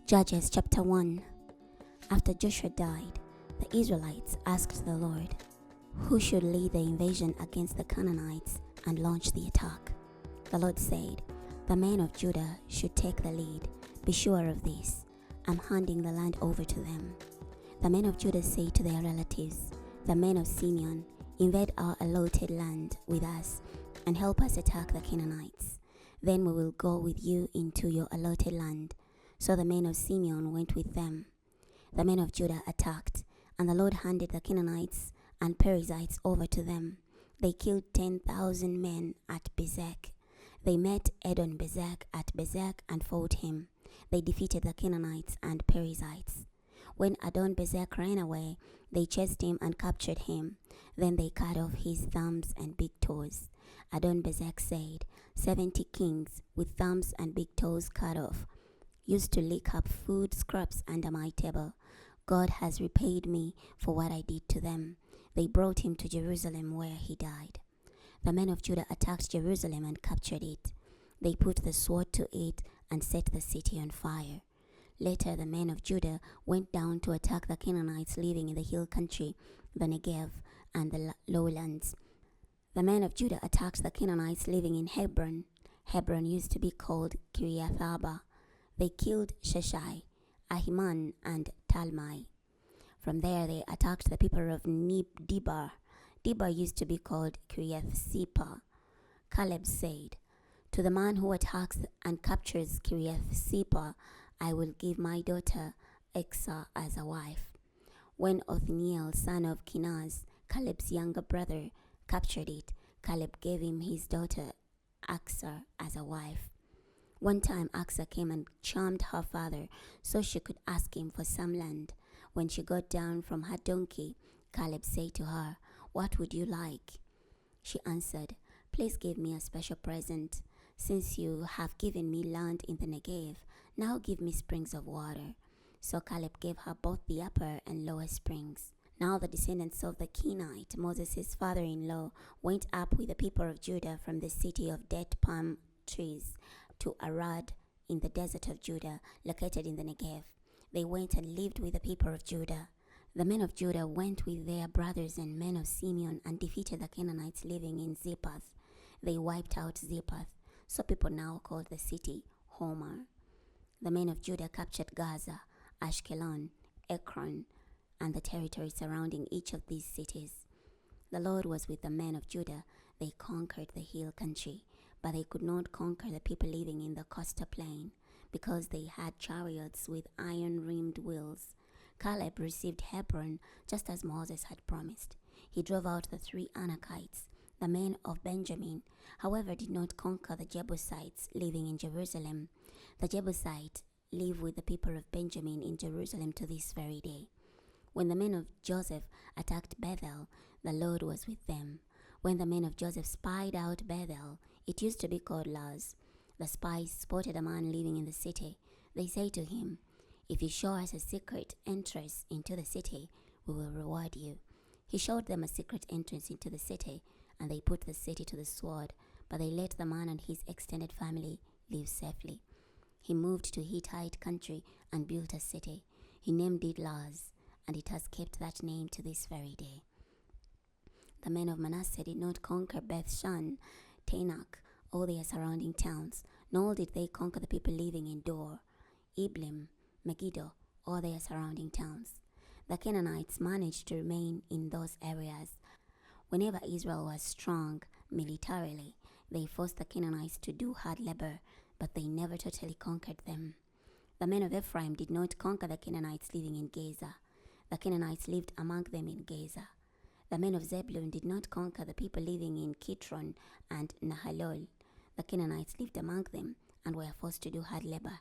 Judges chapter 1. After Joshua died, the Israelites asked the Lord, who should lead the invasion against the Canaanites and launch the attack? The Lord said, the men of Judah should take the lead. Be sure of this. I'm handing the land over to them. The men of Judah said to their relatives, the men of Simeon, invade our allotted land with us and help us attack the Canaanites. Then we will go with you into your allotted land. So the men of Simeon went with them. The men of Judah attacked, and the Lord handed the Canaanites and Perizzites over to them. They killed 10,000 men at Bezek. They met Adon-Bezek at Bezek and fought him. They defeated the Canaanites and Perizzites. When Adon-Bezek ran away, they chased him and captured him. Then they cut off his thumbs and big toes. Adon-Bezek said, 70 kings with thumbs and big toes cut off used to lick up food scraps under my table. God has repaid me for what I did to them. They brought him to Jerusalem where he died. The men of Judah attacked Jerusalem and captured it. They put the sword to it and set the city on fire. Later the men of Judah went down to attack the Canaanites living in the hill country, the Negev, and the lowlands. The men of Judah attacked the Canaanites living in Hebron. Hebron used to be called Kiriath-Arba. They killed Sheshai, Ahiman, and Talmai. From there they attacked the people of Debar. Debar used to be called Kiriath-Sepher. Caleb said, to the man who attacks and captures Kiriath-Sepher, I will give my daughter Exa as a wife. When Othniel, son of Kenaz, Caleb's younger brother, captured it, Caleb gave him his daughter Aksa as a wife. One time Aksa came and charmed her father so she could ask him for some land. When she got down from her donkey, Caleb said to her, what would you like? She answered, please give me a special present. Since you have given me land in the Negev, now give me springs of water. So Caleb gave her both the upper and lower springs. Now the descendants of the Kenite, Moses' father-in-law, went up with the people of Judah from the city of date palm trees to Arad in the desert of Judah, located in the Negev. They went and lived with the people of Judah. The men of Judah went with their brothers and men of Simeon and defeated the Canaanites living in Zippath. They wiped out Zippath, so people now call the city Homer. The men of Judah captured Gaza, Ashkelon, Ekron, and the territory surrounding each of these cities. The Lord was with the men of Judah. They conquered the hill country, but they could not conquer the people living in the coastal plain, because they had chariots with iron-rimmed wheels. Caleb received Hebron just as Moses had promised. He drove out the 3 Anakites, the men of Benjamin, however did not conquer the Jebusites living in Jerusalem. The Jebusites live with the people of Benjamin in Jerusalem to this very day. When the men of Joseph attacked Bethel, the Lord was with them. When the men of Joseph spied out Bethel, it used to be called Luz. The spies spotted a man living in the city. They say to him, if you show us a secret entrance into the city, we will reward you. He showed them a secret entrance into the city, and they put the city to the sword, but they let the man and his extended family live safely. He moved to Hittite country and built a city. He named it Luz, and it has kept that name to this very day. The men of Manasseh did not conquer Beth-shan, Tanakh, all their surrounding towns, nor did they conquer the people living in Dor, Iblim, Megiddo, or their surrounding towns. The Canaanites managed to remain in those areas. Whenever Israel was strong militarily, they forced the Canaanites to do hard labor, but they never totally conquered them. The men of Ephraim did not conquer the Canaanites living in Gaza. The Canaanites lived among them in Gaza. The men of Zebulun did not conquer the people living in Kitron and Nahalol. The Canaanites lived among them and were forced to do hard labor.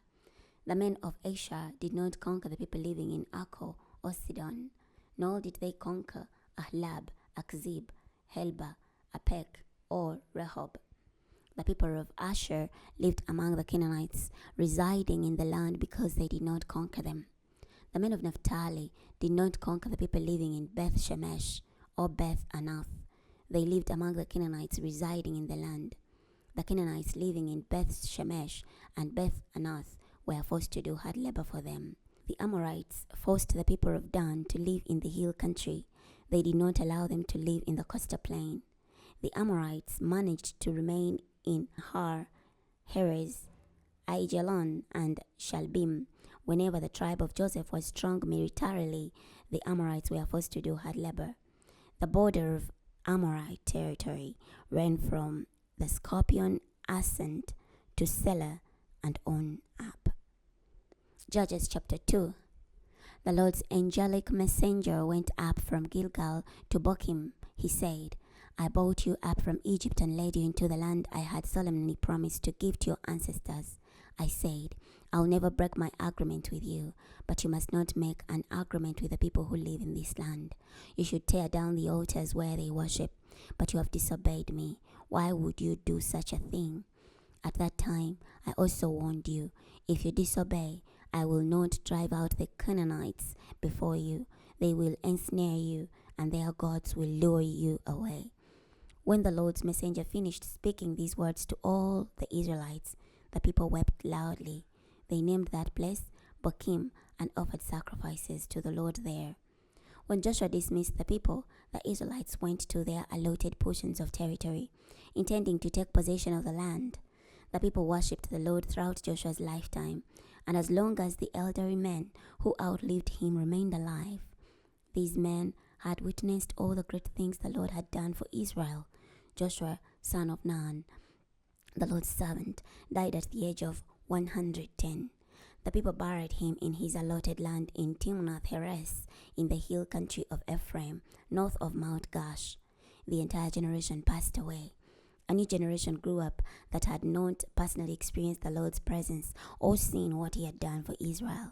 The men of Asher did not conquer the people living in Akko or Sidon, nor did they conquer Ahlab, Akzib, Helba, Apek, or Rehob. The people of Asher lived among the Canaanites, residing in the land because they did not conquer them. The men of Naphtali did not conquer the people living in Beth Shemesh or Beth Anath. They lived among the Canaanites residing in the land. The Canaanites living in Beth Shemesh and Beth Anath were forced to do hard labor for them. The Amorites forced the people of Dan to live in the hill country. They did not allow them to live in the coastal plain. The Amorites managed to remain in Har, Heres, Aijalon, and Shalbim. Whenever the tribe of Joseph was strong militarily, the Amorites were forced to do hard labor. The border of Amorite territory ran from the Scorpion ascent to Selah and on up. Judges chapter 2. The Lord's angelic messenger went up from Gilgal to Bochim. He said, I brought you up from Egypt and led you into the land I had solemnly promised to give to your ancestors. I said, I'll never break my agreement with you, but you must not make an agreement with the people who live in this land. You should tear down the altars where they worship, but you have disobeyed me. Why would you do such a thing? At that time, I also warned you, if you disobey, I will not drive out the Canaanites before you. They will ensnare you, and their gods will lure you away. When the Lord's messenger finished speaking these words to all the Israelites, the people wept loudly. They named that place Bochim and offered sacrifices to the Lord there. When Joshua dismissed the people, the Israelites went to their allotted portions of territory, intending to take possession of the land. The people worshipped the Lord throughout Joshua's lifetime, and as long as the elderly men who outlived him remained alive. These men had witnessed all the great things the Lord had done for Israel. Joshua, son of Nun, the Lord's servant, died at the age of 110. The people buried him in his allotted land in Timnath-Heres, in the hill country of Ephraim, north of Mount Gash. The entire generation passed away. A new generation grew up that had not personally experienced the Lord's presence or seen what he had done for Israel.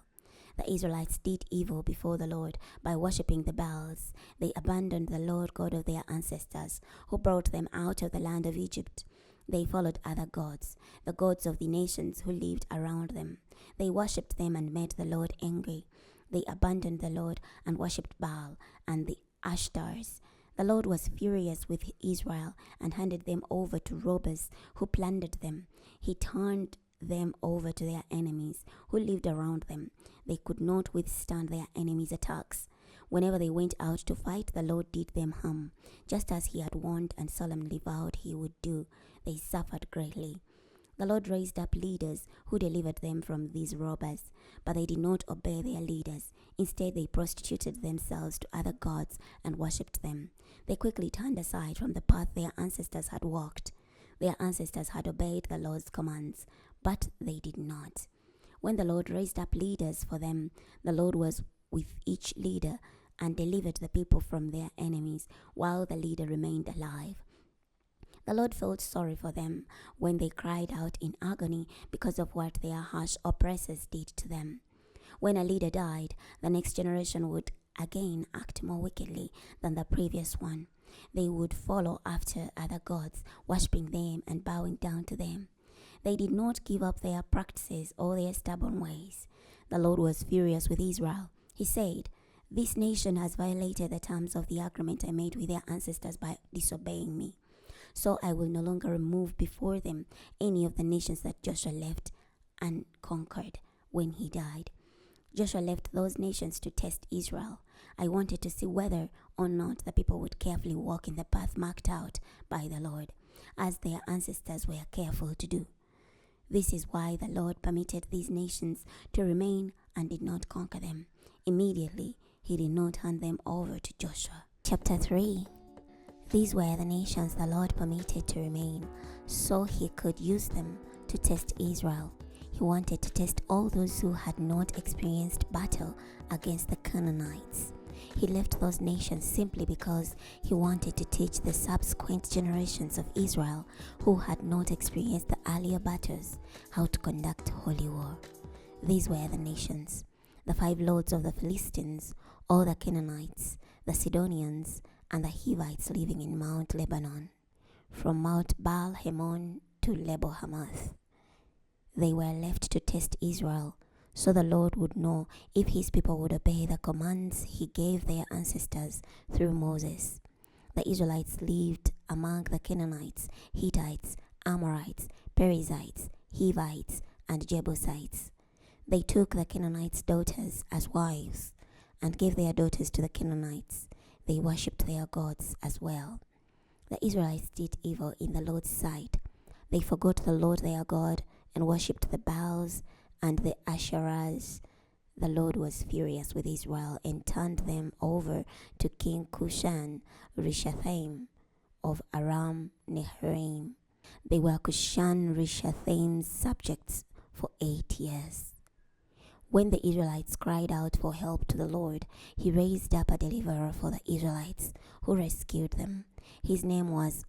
The Israelites did evil before the Lord by worshipping the Baals. They abandoned the Lord God of their ancestors, who brought them out of the land of Egypt. They followed other gods, the gods of the nations who lived around them. They worshipped them and made the Lord angry. They abandoned the Lord and worshipped Baal and the Ashtars. The Lord was furious with Israel and handed them over to robbers who plundered them. He turned them over to their enemies who lived around them. They could not withstand their enemies' attacks. Whenever they went out to fight, the Lord did them harm. Just as he had warned and solemnly vowed he would do, they suffered greatly. The Lord raised up leaders who delivered them from these robbers, but they did not obey their leaders. Instead, they prostituted themselves to other gods and worshipped them. They quickly turned aside from the path their ancestors had walked. Their ancestors had obeyed the Lord's commands, but they did not. When the Lord raised up leaders for them, the Lord was with each leader and delivered the people from their enemies while the leader remained alive. The Lord felt sorry for them when they cried out in agony because of what their harsh oppressors did to them. When a leader died, the next generation would again act more wickedly than the previous one. They would follow after other gods, worshipping them and bowing down to them. They did not give up their practices or their stubborn ways. The Lord was furious with Israel. He said, "This nation has violated the terms of the agreement I made with their ancestors by disobeying me. So I will no longer remove before them any of the nations that Joshua left unconquered when he died." Joshua left those nations to test Israel. I wanted to see whether or not the people would carefully walk in the path marked out by the Lord, as their ancestors were careful to do. This is why the Lord permitted these nations to remain and did not conquer them. Immediately, he did not hand them over to Joshua. Chapter 3. These were the nations the Lord permitted to remain, so he could use them to test Israel. He wanted to test all those who had not experienced battle against the Canaanites. He left those nations simply because he wanted to teach the subsequent generations of Israel who had not experienced the earlier battles how to conduct holy war. These were the nations: the 5 lords of the Philistines, all the Canaanites, the Sidonians, and the Hivites living in Mount Lebanon, from Mount Baal-Hamon to Lebo-Hamath. They were left to test Israel, so the Lord would know if his people would obey the commands he gave their ancestors through Moses. The Israelites lived among the Canaanites, Hittites, Amorites, Perizzites, Hivites, and Jebusites. They took the Canaanites' daughters as wives and gave their daughters to the Canaanites. They worshipped their gods as well. The Israelites did evil in the Lord's sight. They forgot the Lord their God and worshipped the Baals and the Asherahs. The Lord was furious with Israel and turned them over to King Cushan Rishathaim of Aram Naharaim. They were Cushan Rishathaim's subjects for 8 years. When the Israelites cried out for help to the Lord, he raised up a deliverer for the Israelites who rescued them. His name was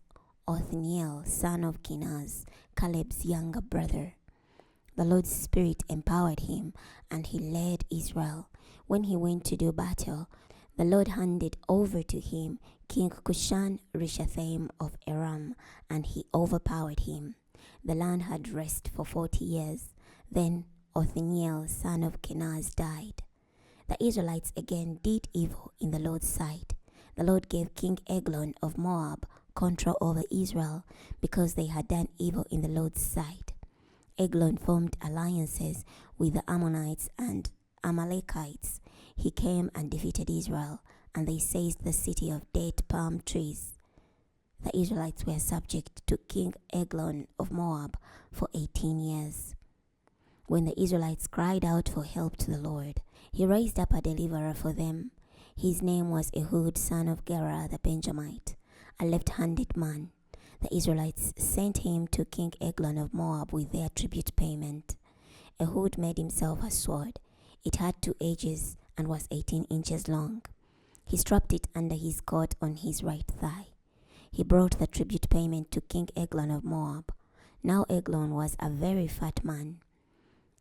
Othniel, son of Kenaz, Caleb's younger brother. The Lord's Spirit empowered him, and he led Israel. When he went to do battle, the Lord handed over to him King Cushan Rishathaim of Aram, and he overpowered him. The land had rest for 40 years. Then Othniel, son of Kenaz, died. The Israelites again did evil in the Lord's sight. The Lord gave King Eglon of Moab control over Israel because they had done evil in the Lord's sight. Eglon formed alliances with the Ammonites and Amalekites. He came and defeated Israel, and they seized the city of date palm trees. The Israelites were subject to King Eglon of Moab for 18 years. When the Israelites cried out for help to the Lord, he raised up a deliverer for them. His name was Ehud, son of Gera the Benjamite, a left-handed man. The Israelites sent him to King Eglon of Moab with their tribute payment. Ehud made himself a sword. It had 2 edges and was 18 inches long. He strapped it under his coat on his right thigh. He brought the tribute payment to King Eglon of Moab. Now Eglon was a very fat man.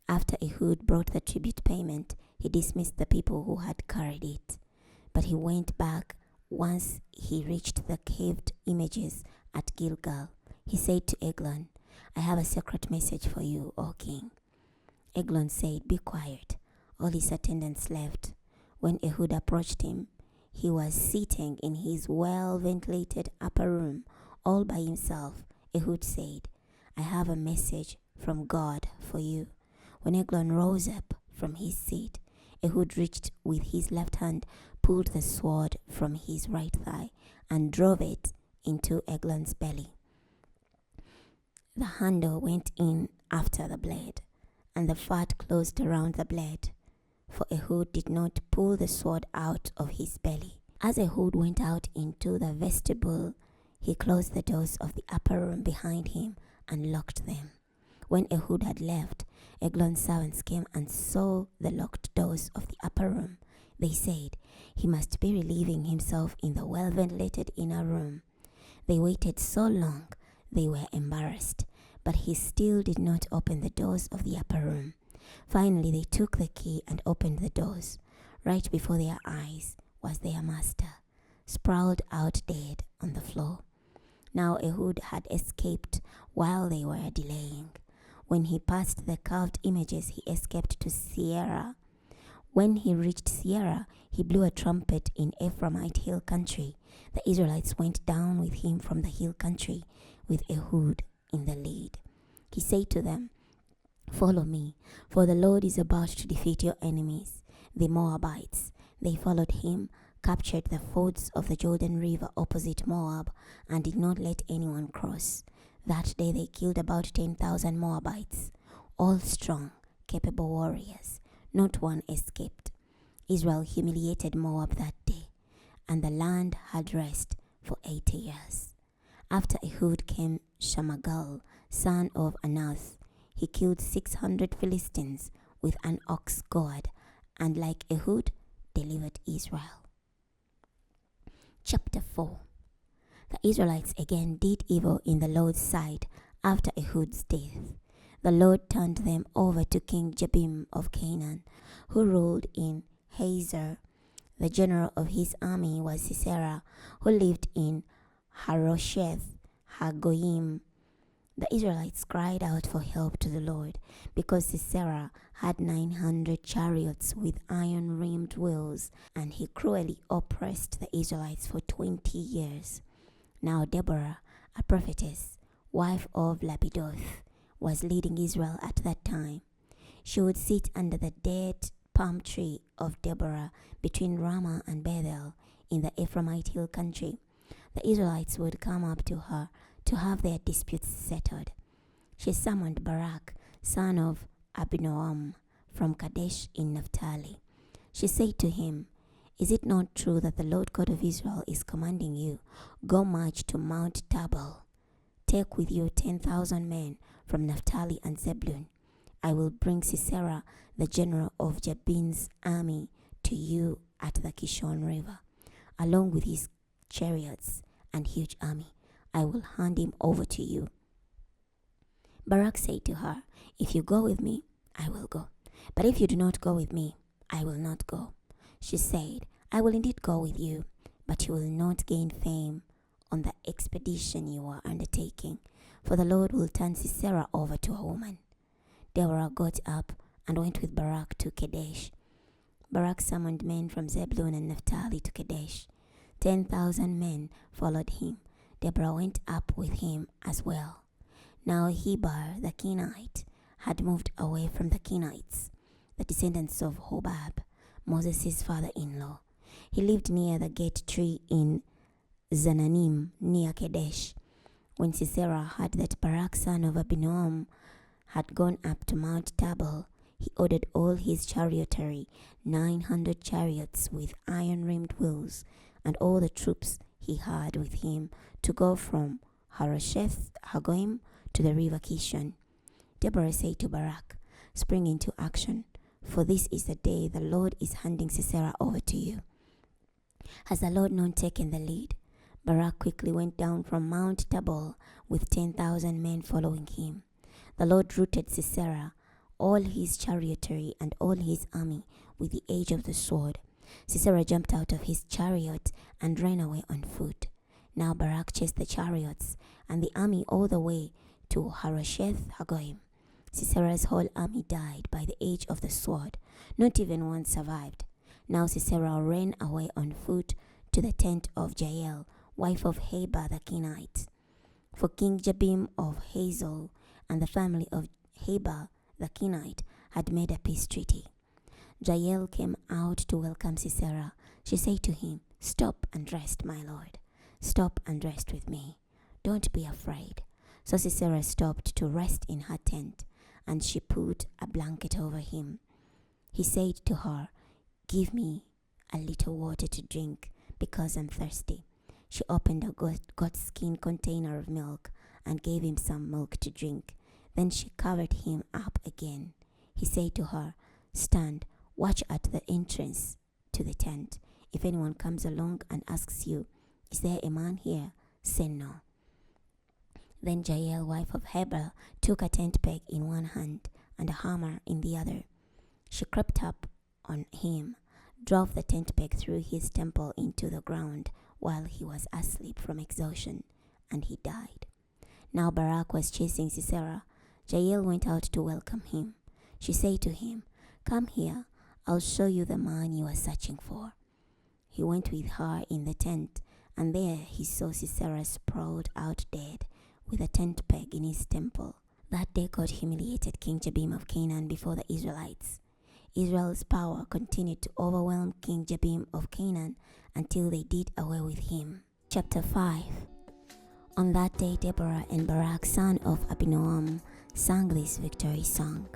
After Ehud brought the tribute payment, he dismissed the people who had carried it. But he went back once he reached the carved images at Gilgal. He said to Eglon, "I have a secret message for you, O king." Eglon said, "Be quiet." All his attendants left. When Ehud approached him, he was sitting in his well-ventilated upper room all by himself. Ehud said, "I have a message from God for you." When Eglon rose up from his seat, Ehud reached with his left hand, pulled the sword from his right thigh, and drove it into Eglon's belly. The handle went in after the blade, and the fat closed around the blade, for Ehud did not pull the sword out of his belly. As Ehud went out into the vestibule, he closed the doors of the upper room behind him and locked them. When Ehud had left, Eglon's servants came and saw the locked doors of the upper room. They said, "He must be relieving himself in the well-ventilated inner room." They waited so long, they were embarrassed, but he still did not open the doors of the upper room. Finally, they took the key and opened the doors. Right before their eyes was their master, sprawled out dead on the floor. Now Ehud had escaped while they were delaying. When he passed the carved images, he escaped to Sierra. When he reached Sierra, he blew a trumpet in Ephraimite hill country. The Israelites went down with him from the hill country, with Ehud in the lead. He said to them, "Follow me, for the Lord is about to defeat your enemies, the Moabites." They followed him, captured the fords of the Jordan River opposite Moab, and did not let anyone cross. That day they killed about 10,000 Moabites, all strong, capable warriors. Not one escaped. Israel humiliated Moab that day, and the land had rest for 80 years. After Ehud came Shamagal, son of Anath. He killed 600 Philistines with an ox goad, and like Ehud, delivered Israel. Chapter 4. The Israelites again did evil in the Lord's sight after Ehud's death. The Lord turned them over to King Jabin of Canaan, who ruled in Hazor. The general of his army was Sisera, who lived in Harosheth Hagoyim. The Israelites cried out for help to the Lord, because Sisera had 900 chariots with iron-rimmed wheels, and he cruelly oppressed the Israelites for 20 years. Now Deborah, a prophetess, wife of Lapidoth, was leading Israel at that time. She would sit under the dead palm tree of Deborah between Ramah and Bethel in the Ephraimite hill country. The Israelites would come up to her to have their disputes settled. She summoned Barak, son of Abinoam, from Kadesh in Naphtali. She said to him, "Is it not true that the Lord God of Israel is commanding you, go march to Mount Tabor? Take with you 10,000 men from Naphtali and Zebulun. I will bring Sisera, the general of Jabin's army, to you at the Kishon River, along with his chariots and huge army. I will hand him over to you." Barak said to her, "If you go with me, I will go. But if you do not go with me, I will not go." She said, "I will indeed go with you, but you will not gain fame on the expedition you are undertaking, for the Lord will turn Sisera over to a woman." Deborah got up and went with Barak to Kadesh. Barak summoned men from Zebulun and Naphtali to Kadesh. 10,000 men followed him. Deborah went up with him as well. Now Heber the Kenite had moved away from the Kenites, the descendants of Hobab, Moses' father-in-law. He lived near the gate tree in Zananim, near Kadesh. When Sisera heard that Barak, son of Abinoam, had gone up to Mount Tabor, he ordered all his chariotry, 900 chariots with iron-rimmed wheels, and all the troops he had with him to go from Harosheth Hagoyim to the river Kishon. Deborah said to Barak, "Spring into action, for this is the day the Lord is handing Sisera over to you." Has the Lord not taken the lead? Barak quickly went down from Mount Tabor with 10,000 men following him. The Lord routed Sisera, all his chariotry and all his army with the edge of the sword. Sisera jumped out of his chariot and ran away on foot. Now Barak chased the chariots and the army all the way to Harosheth Hagoyim. Sisera's whole army died by the edge of the sword. Not even one survived. Now Sisera ran away on foot to the tent of Jael, wife of Heber the Kenite. For King Jabin of Hazel and the family of Heber the Kenite had made a peace treaty. Jael came out to welcome Sisera. She said to him, "Stop and rest, my lord. Stop and rest with me. Don't be afraid." So Sisera stopped to rest in her tent, and she put a blanket over him. He said to her, "Give me a little water to drink, because I'm thirsty." She opened a goatskin container of milk and gave him some milk to drink. Then she covered him up again. He said to her, "Stand, watch at the entrance to the tent. If anyone comes along and asks you, 'Is there a man here?' say no." Then Jael, wife of Heber, took a tent peg in one hand and a hammer in the other. She crept up on him, drove the tent peg through his temple into the ground while he was asleep from exhaustion, and he died. Now Barak was chasing Sisera. Jael went out to welcome him. She said to him, "Come here, I'll show you the man you are searching for." He went with her in the tent, and there he saw Sisera sprawled out dead, with a tent peg in his temple. That day God humiliated King Jabin of Canaan before the Israelites. Israel's power continued to overwhelm King Jabin of Canaan until they did away with him. Chapter 5. On that day Deborah and Barak, son of Abinoam, sang this victory song.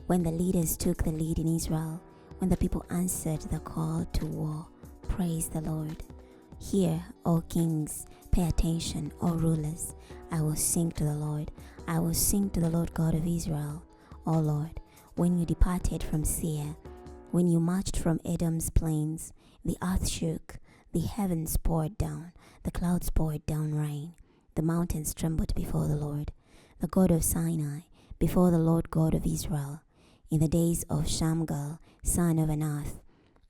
When the leaders took the lead in Israel, when the people answered the call to war, praise the Lord. Hear, O kings, pay attention, O rulers. I will sing to the Lord. I will sing to the Lord God of Israel. O Lord, when you departed from Seir, when you marched from Edom's plains, the earth shook, the heavens poured down, the clouds poured down rain. The mountains trembled before the Lord, the God of Sinai, before the Lord God of Israel. In the days of Shamgal, son of Anath,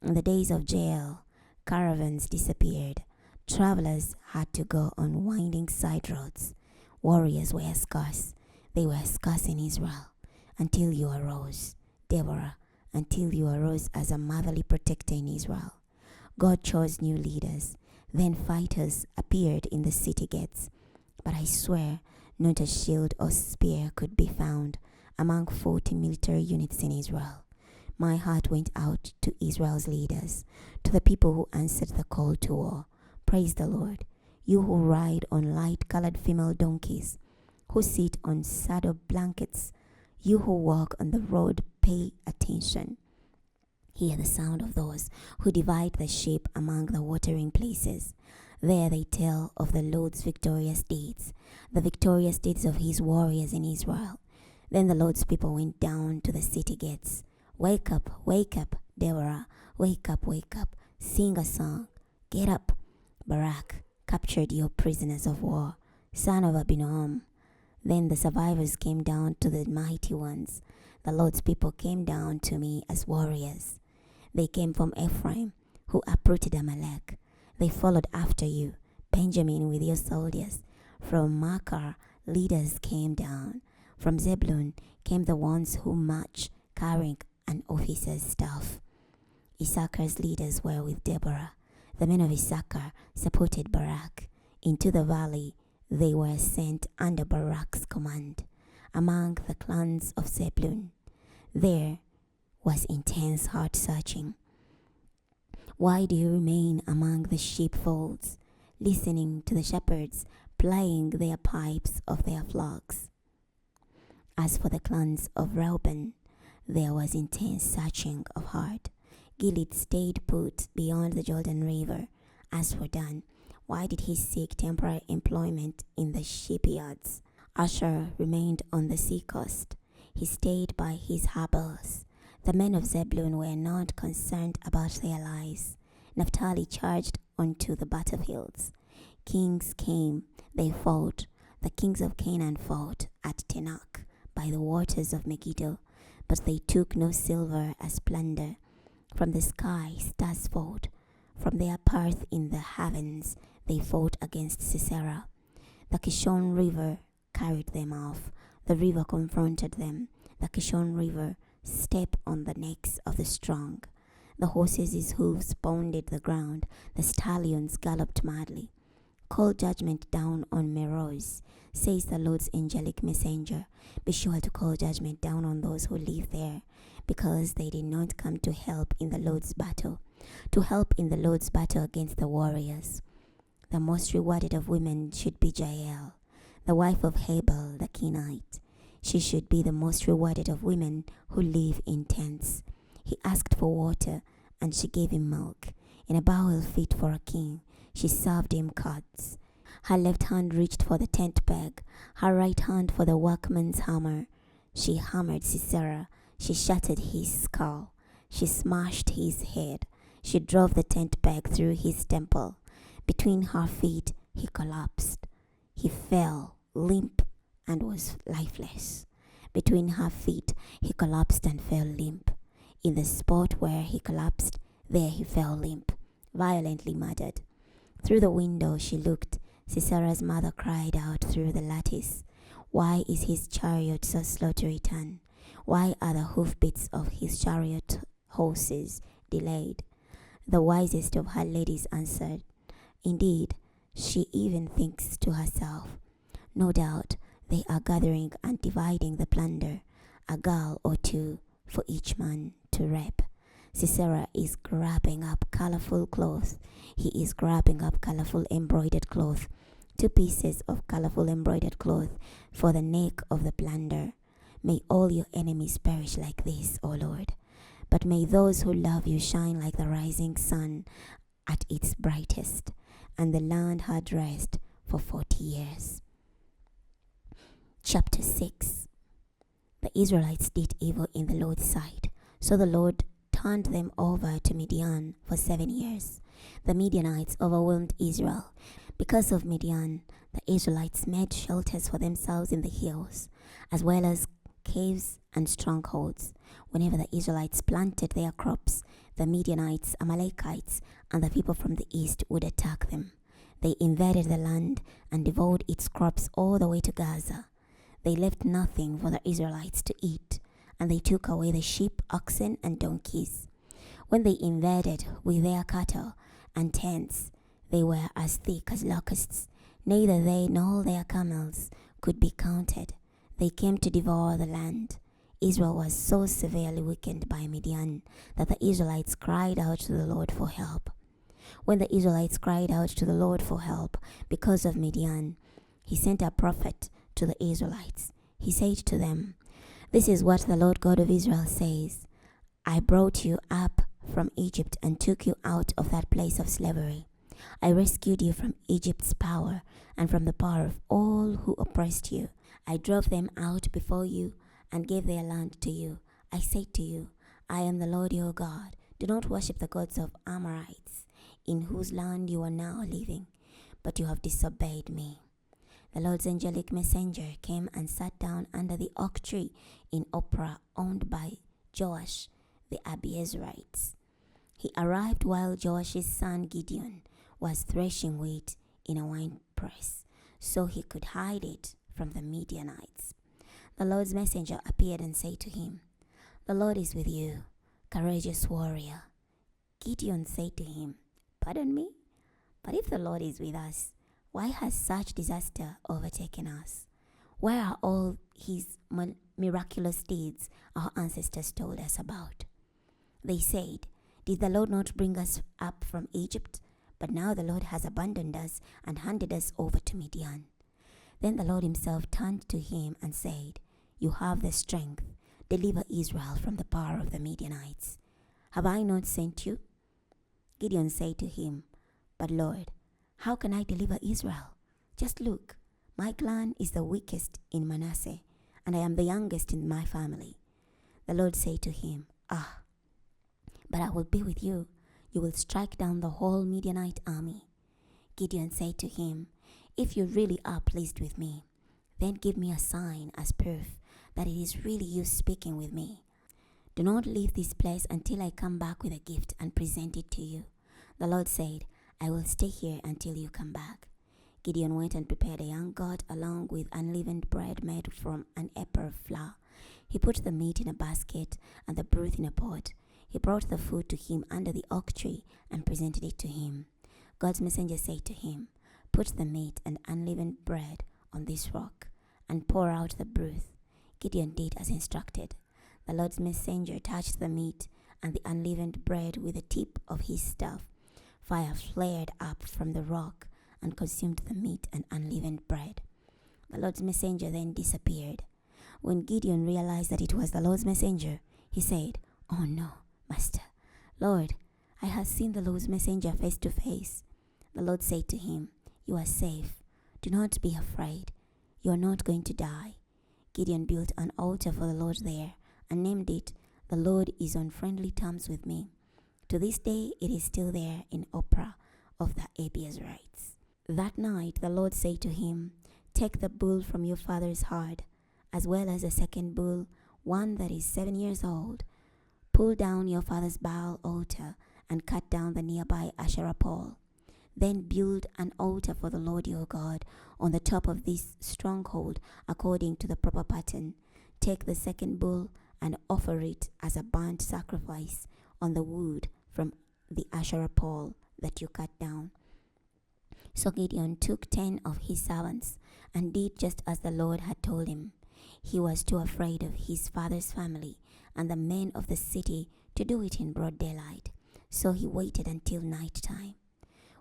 in the days of Jael, caravans disappeared. Travelers had to go on winding side roads. Warriors were scarce. They were scarce in Israel, until you arose, Deborah, until you arose as a motherly protector in Israel. God chose new leaders. Then fighters appeared in the city gates. But I swear, not a shield or spear could be found among 40 military units in Israel. My heart went out to Israel's leaders, to the people who answered the call to war. Praise the Lord. You who ride on light-colored female donkeys, who sit on saddle blankets, you who walk on the road, pay attention. Hear the sound of those who divide the sheep among the watering places. There they tell of the Lord's victorious deeds, the victorious deeds of his warriors in Israel. Then the Lord's people went down to the city gates. Wake up, Deborah, wake up, sing a song. Get up, Barak captured your prisoners of war, son of Abinoam. Then the survivors came down to the mighty ones. The Lord's people came down to me as warriors. They came from Ephraim, who uprooted Amalek. They followed after you, Benjamin with your soldiers. From Machar, leaders came down. From Zebulun came the ones who march, carrying an officer's staff. Issachar's leaders were with Deborah. The men of Issachar supported Barak. Into the valley they were sent under Barak's command. Among the clans of Zebulun, there was intense heart searching. Why do you remain among the sheepfolds, listening to the shepherds playing their pipes of their flocks? As for the clans of Reuben, there was intense searching of heart. Gilead stayed put beyond the Jordan River. As for Dan, why did he seek temporary employment in the shipyards? Asher remained on the seacoast. He stayed by his harbors. The men of Zebulun were not concerned about their lives. Naphtali charged onto the battlefields. Kings came, they fought. The kings of Canaan fought at Tanakh by the waters of Megiddo, but they took no silver as plunder. From the sky stars fought. From their path in the heavens they fought against Sisera. The Kishon River carried them off. The river confronted them. The Kishon River stepped on the necks of the strong. The horses' hooves pounded the ground. The stallions galloped madly. Call judgment down on Meroz, says the Lord's angelic messenger. Be sure to call judgment down on those who live there, because they did not come to help in the Lord's battle, against the warriors. The most rewarded of women should be Jael, the wife of Hebel the Kenite. She should be the most rewarded of women who live in tents. He asked for water, and she gave him milk. In a bowl fit for a king, she served him curds. Her left hand reached for the tent peg, her right hand for the workman's hammer. She hammered Sisera. She shattered his skull. She smashed his head. She drove the tent peg through his temple. Between her feet he collapsed. He fell limp and was lifeless. Between her feet he collapsed and fell limp. In the spot where he collapsed, there he fell limp, violently murdered. Through the window she looked. Sisera's mother cried out through the lattice, "Why is his chariot so slow to return? Why are the hoofbeats of his chariot horses delayed?" The wisest of her ladies answered, "Indeed, she even thinks to herself, no doubt they are gathering and dividing the plunder, a girl or two for each man to rape." Sisera is grabbing up colorful cloth. He is grabbing up colorful embroidered cloth, 2 pieces of colorful embroidered cloth for the neck of the plunder. May all your enemies perish like this, O Lord. But may those who love you shine like the rising sun at its brightest. And the land had rest for 40 years. Chapter 6. The Israelites did evil in the Lord's sight, so the Lord turned them over to Midian for 7 years. The Midianites overwhelmed Israel. Because of Midian, the Israelites made shelters for themselves in the hills, as well as caves and strongholds. Whenever the Israelites planted their crops, the Midianites, Amalekites, and the people from the east would attack them. They invaded the land and devoured its crops all the way to Gaza. They left nothing for the Israelites to eat, and they took away the sheep, oxen, and donkeys. When they invaded with their cattle and tents, they were as thick as locusts. Neither they nor their camels could be counted. They came to devour the land. Israel was so severely weakened by Midian that the Israelites cried out to the Lord for help. When the Israelites cried out to the Lord for help because of Midian, he sent a prophet to the Israelites. He said to them, "This is what the Lord God of Israel says. I brought you up from Egypt and took you out of that place of slavery. I rescued you from Egypt's power and from the power of all who oppressed you. I drove them out before you and gave their land to you. I said to you, I am the Lord your God. Do not worship the gods of Amorites, in whose land you are now living, but you have disobeyed me." The Lord's angelic messenger came and sat down under the oak tree in Ophrah, owned by Joash the Abiezrite. He arrived while Joash's son Gideon was threshing wheat in a winepress, so he could hide it from the Midianites. The Lord's messenger appeared and said to him, "The Lord is with you, courageous warrior." Gideon said to him, "Pardon me? But if the Lord is with us, why has such disaster overtaken us? Where are all his miraculous deeds our ancestors told us about?" They said, "Did the Lord not bring us up from Egypt? But now the Lord has abandoned us and handed us over to Midian." Then the Lord himself turned to him and said, "You have the strength. Deliver Israel from the power of the Midianites. Have I not sent you?" Gideon said to him, "But Lord, how can I deliver Israel? Just look, my clan is the weakest in Manasseh, and I am the youngest in my family." The Lord said to him, "But I will be with you. You will strike down the whole Midianite army." Gideon said to him, "If you really are pleased with me, then give me a sign as proof that it is really you speaking with me. Do not leave this place until I come back with a gift and present it to you." The Lord said, "I will stay here until you come back." Gideon went and prepared a young goat along with unleavened bread made from an ephah of flour. He put the meat in a basket and the broth in a pot. He brought the food to him under the oak tree and presented it to him. God's messenger said to him, "Put the meat and unleavened bread on this rock and pour out the broth." Gideon did as instructed. The Lord's messenger touched the meat and the unleavened bread with the tip of his staff. Fire flared up from the rock and consumed the meat and unleavened bread. The Lord's messenger then disappeared. When Gideon realized that it was the Lord's messenger, he said, "Oh no, Master, Lord, I have seen the Lord's messenger face to face." The Lord said to him, "You are safe. Do not be afraid. You are not going to die." Gideon built an altar for the Lord there and named it, "The Lord is on friendly terms with me." To this day it is still there in Ophrah of the Abiezrites. That night the Lord said to him, "Take the bull from your father's herd, as well as a second bull, one that is 7 years old. Pull down your father's Baal altar and cut down the nearby Asherah pole. Then build an altar for the Lord your God on the top of this stronghold according to the proper pattern. Take the second bull and offer it as a burnt sacrifice on the wood from the Asherah pole that you cut down." So Gideon took 10 of his servants and did just as the Lord had told him. He was too afraid of his father's family and the men of the city to do it in broad daylight, so he waited until night time.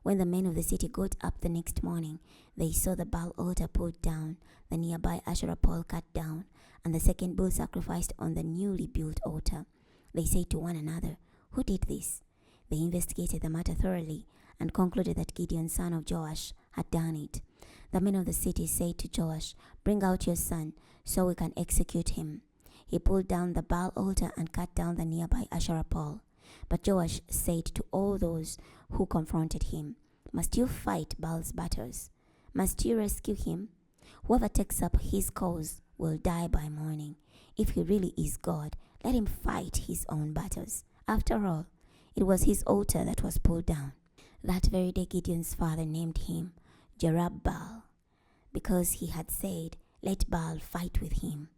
When the men of the city got up the next morning, they saw the Baal altar pulled down, the nearby Asherah pole cut down, and the second bull sacrificed on the newly built altar. They said to one another, "Who did this?" They investigated the matter thoroughly and concluded that Gideon, son of Joash, had done it. The men of the city said to Joash, "Bring out your son, so we can execute him." He pulled down the Baal altar and cut down the nearby Asherah pole. But Joash said to all those who confronted him, "Must you fight Baal's battles? Must you rescue him? Whoever takes up his cause will die by morning. If he really is God, let him fight his own battles. After all, it was his altar that was pulled down." That very day Gideon's father named him Jerubbaal, because he had said, "Let Baal fight with him,"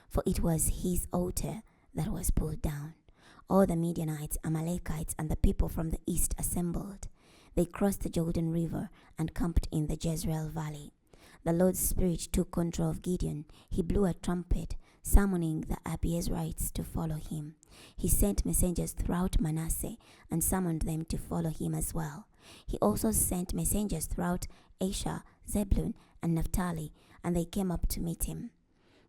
for it was his altar that was pulled down. All the Midianites, Amalekites, and the people from the east assembled. They crossed the Jordan River and camped in the Jezreel Valley. The Lord's Spirit took control of Gideon. He blew a trumpet, summoning the Israelites to follow him. He sent messengers throughout Manasseh and summoned them to follow him as well. He also sent messengers throughout Asher, Zebulun, and Naphtali, and they came up to meet him.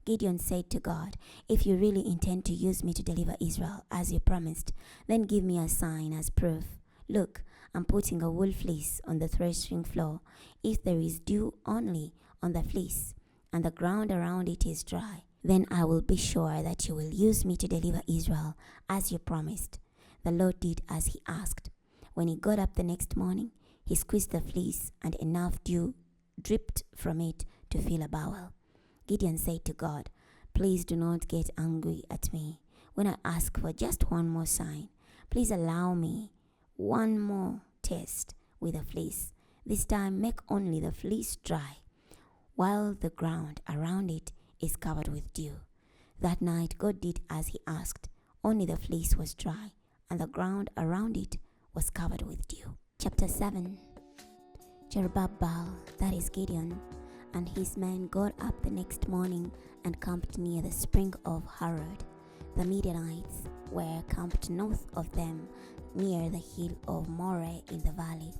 Gideon said to God, "If you really intend to use me to deliver Israel as you promised, then give me a sign as proof. Look, I'm putting a wool fleece on the threshing floor. If there is dew only on the fleece, and the ground around it is dry, then I will be sure that you will use me to deliver Israel as you promised." The Lord did as he asked. When he got up the next morning, he squeezed the fleece, and enough dew dripped from it to fill a bowl. Gideon said to God, "Please do not get angry at me when I ask for just one more sign. Please allow me one more test with the fleece. This time make only the fleece dry, while the ground around it is covered with dew." That night God did as he asked. Only the fleece was dry, and the ground around it was covered with dew. Chapter 7. Jerubbaal, that is Gideon, and his men got up the next morning and camped near the spring of Harod. The Midianites were camped north of them, near the hill of Moreh in the valley.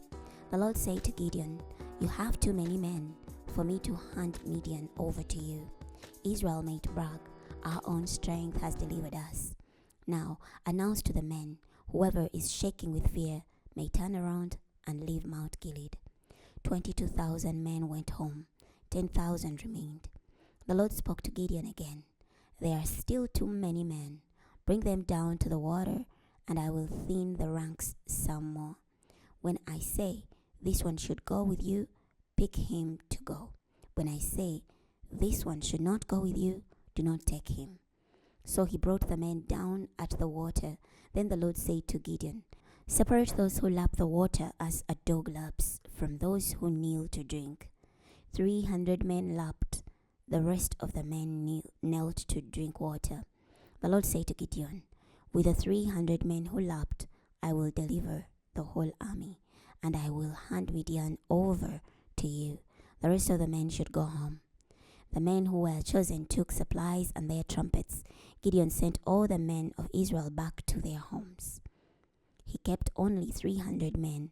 The Lord said to Gideon, "You have too many men for me to hand Midian over to you." Israel might brag, "Our own strength has delivered us." Now announce to the men, "Whoever is shaking with fear may turn around and leave Mount Gilead." 22,000 men went home. 10,000 remained. The Lord spoke to Gideon again. "There are still too many men. Bring them down to the water, and I will thin the ranks some more. When I say, 'This one should go with you,' pick him to go. When I say, 'This one should not go with you,' do not take him." So he brought the men down at the water. Then the Lord said to Gideon, "Separate those who lap the water as a dog laps from those who kneel to drink." 300 men lapped. The rest of the men knelt to drink water. The Lord said to Gideon, "With the 300 men who lapped, I will deliver the whole army, and I will hand Midian over to you. The rest of the men should go home." The men who were chosen took supplies and their trumpets. Gideon sent all the men of Israel back to their homes. He kept only 300 men.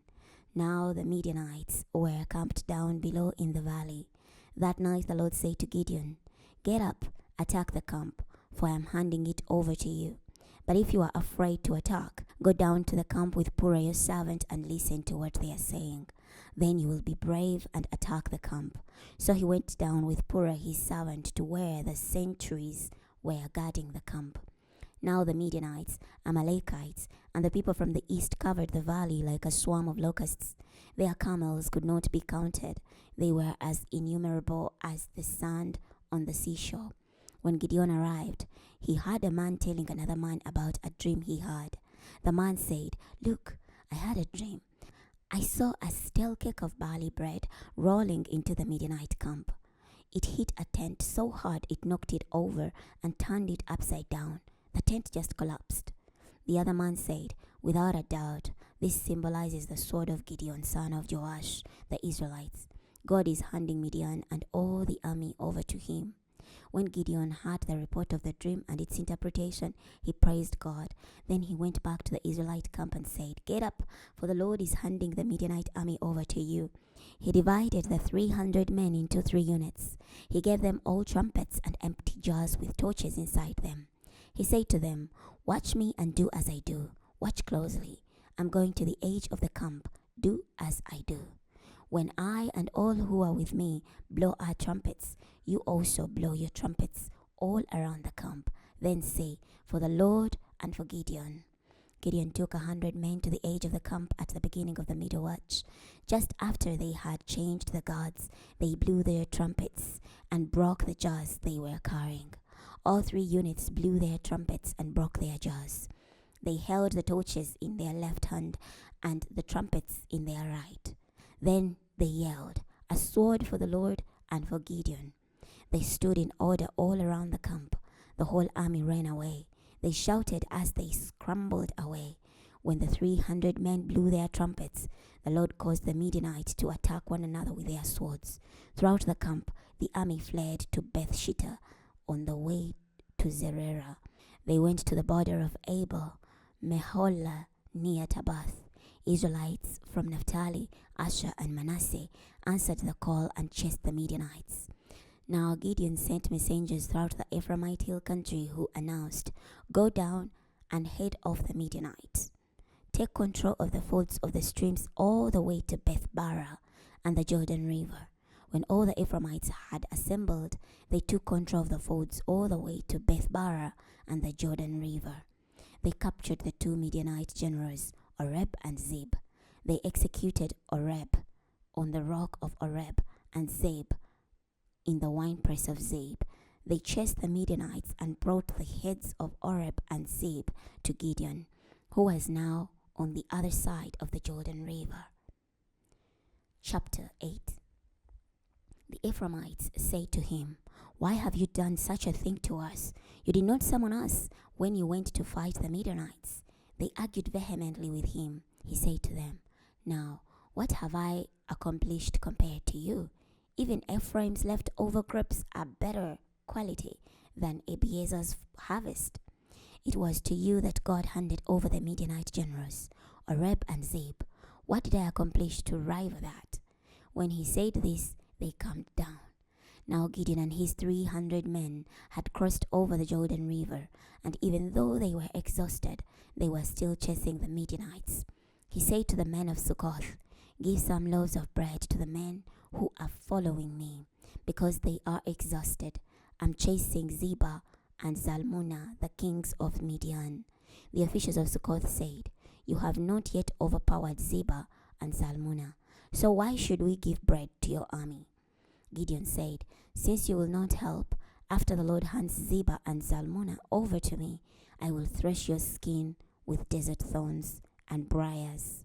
Now the Midianites were camped down below in the valley. That night the Lord said to Gideon, "Get up, attack the camp, for I am handing it over to you. But if you are afraid to attack, go down to the camp with Purah your servant and listen to what they are saying. Then you will be brave and attack the camp." So he went down with Purah his servant to where the sentries were guarding the camp. Now the Midianites, Amalekites, and the people from the east covered the valley like a swarm of locusts. Their camels could not be counted. They were as innumerable as the sand on the seashore. When Gideon arrived, he heard a man telling another man about a dream he had. The man said, "Look, I had a dream. I saw a stale cake of barley bread rolling into the Midianite camp. It hit a tent so hard it knocked it over and turned it upside down. The tent just collapsed." The other man said, "Without a doubt, this symbolizes the sword of Gideon, son of Joash, the Israelites. God is handing Midian and all the army over to him." When Gideon heard the report of the dream and its interpretation, he praised God. Then he went back to the Israelite camp and said, "Get up, for the Lord is handing the Midianite army over to you." He divided the 300 men into 3 units. He gave them all trumpets and empty jars with torches inside them. He said to them, "Watch me and do as I do. Watch closely. I'm going to the edge of the camp. Do as I do. When I and all who are with me blow our trumpets, you also blow your trumpets all around the camp. Then say, 'For the Lord and for Gideon.'" Gideon took 100 men to the edge of the camp at the beginning of the middle watch. Just after they had changed the guards, they blew their trumpets and broke the jars they were carrying. All 3 units blew their trumpets and broke their jars. They held the torches in their left hand and the trumpets in their right. Then they yelled, "A sword for the Lord and for Gideon." They stood in order all around the camp. The whole army ran away. They shouted as they scrambled away. When the 300 men blew their trumpets, the Lord caused the Midianites to attack one another with their swords. Throughout the camp, the army fled to Beth Shittah on the way to Zerera. They went to the border of Abel, Meholah, near Tabbath. Israelites from Naphtali, Asher, and Manasseh answered the call and chased the Midianites. Now Gideon sent messengers throughout the Ephraimite hill country who announced, "Go down and head off the Midianites. Take control of the fords of the streams all the way to Beth-barah and the Jordan River." When all the Ephraimites had assembled, they took control of the fords all the way to Beth-barah and the Jordan River. They captured the two Midianite generals, Oreb and Zeb. They executed Oreb on the rock of Oreb and Zeb in the winepress of Zeb. They chased the Midianites and brought the heads of Oreb and Zeb to Gideon, who was now on the other side of the Jordan River. Chapter 8. The Ephraimites said to him, "Why have you done such a thing to us? You did not summon us when you went to fight the Midianites." They argued vehemently with him. He said to them, "Now, what have I accomplished compared to you? Even Ephraim's leftover crops are better quality than Abiezer's harvest. It was to you that God handed over the Midianite generals, Oreb and Zeb. What did I accomplish to rival that?" When he said this, they calmed down. Now Gideon and his 300 men had crossed over the Jordan River, and even though they were exhausted, they were still chasing the Midianites. He said to the men of Succoth, "Give some loaves of bread to the men who are following me, because they are exhausted. I'm chasing Zebah and Zalmunna, the kings of Midian." The officials of Succoth said, "You have not yet overpowered Zebah and Zalmunna, so why should we give bread to your army?" Gideon said, "Since you will not help, after the Lord hands Zebah and Zalmunna over to me, I will thresh your skin with desert thorns and briars."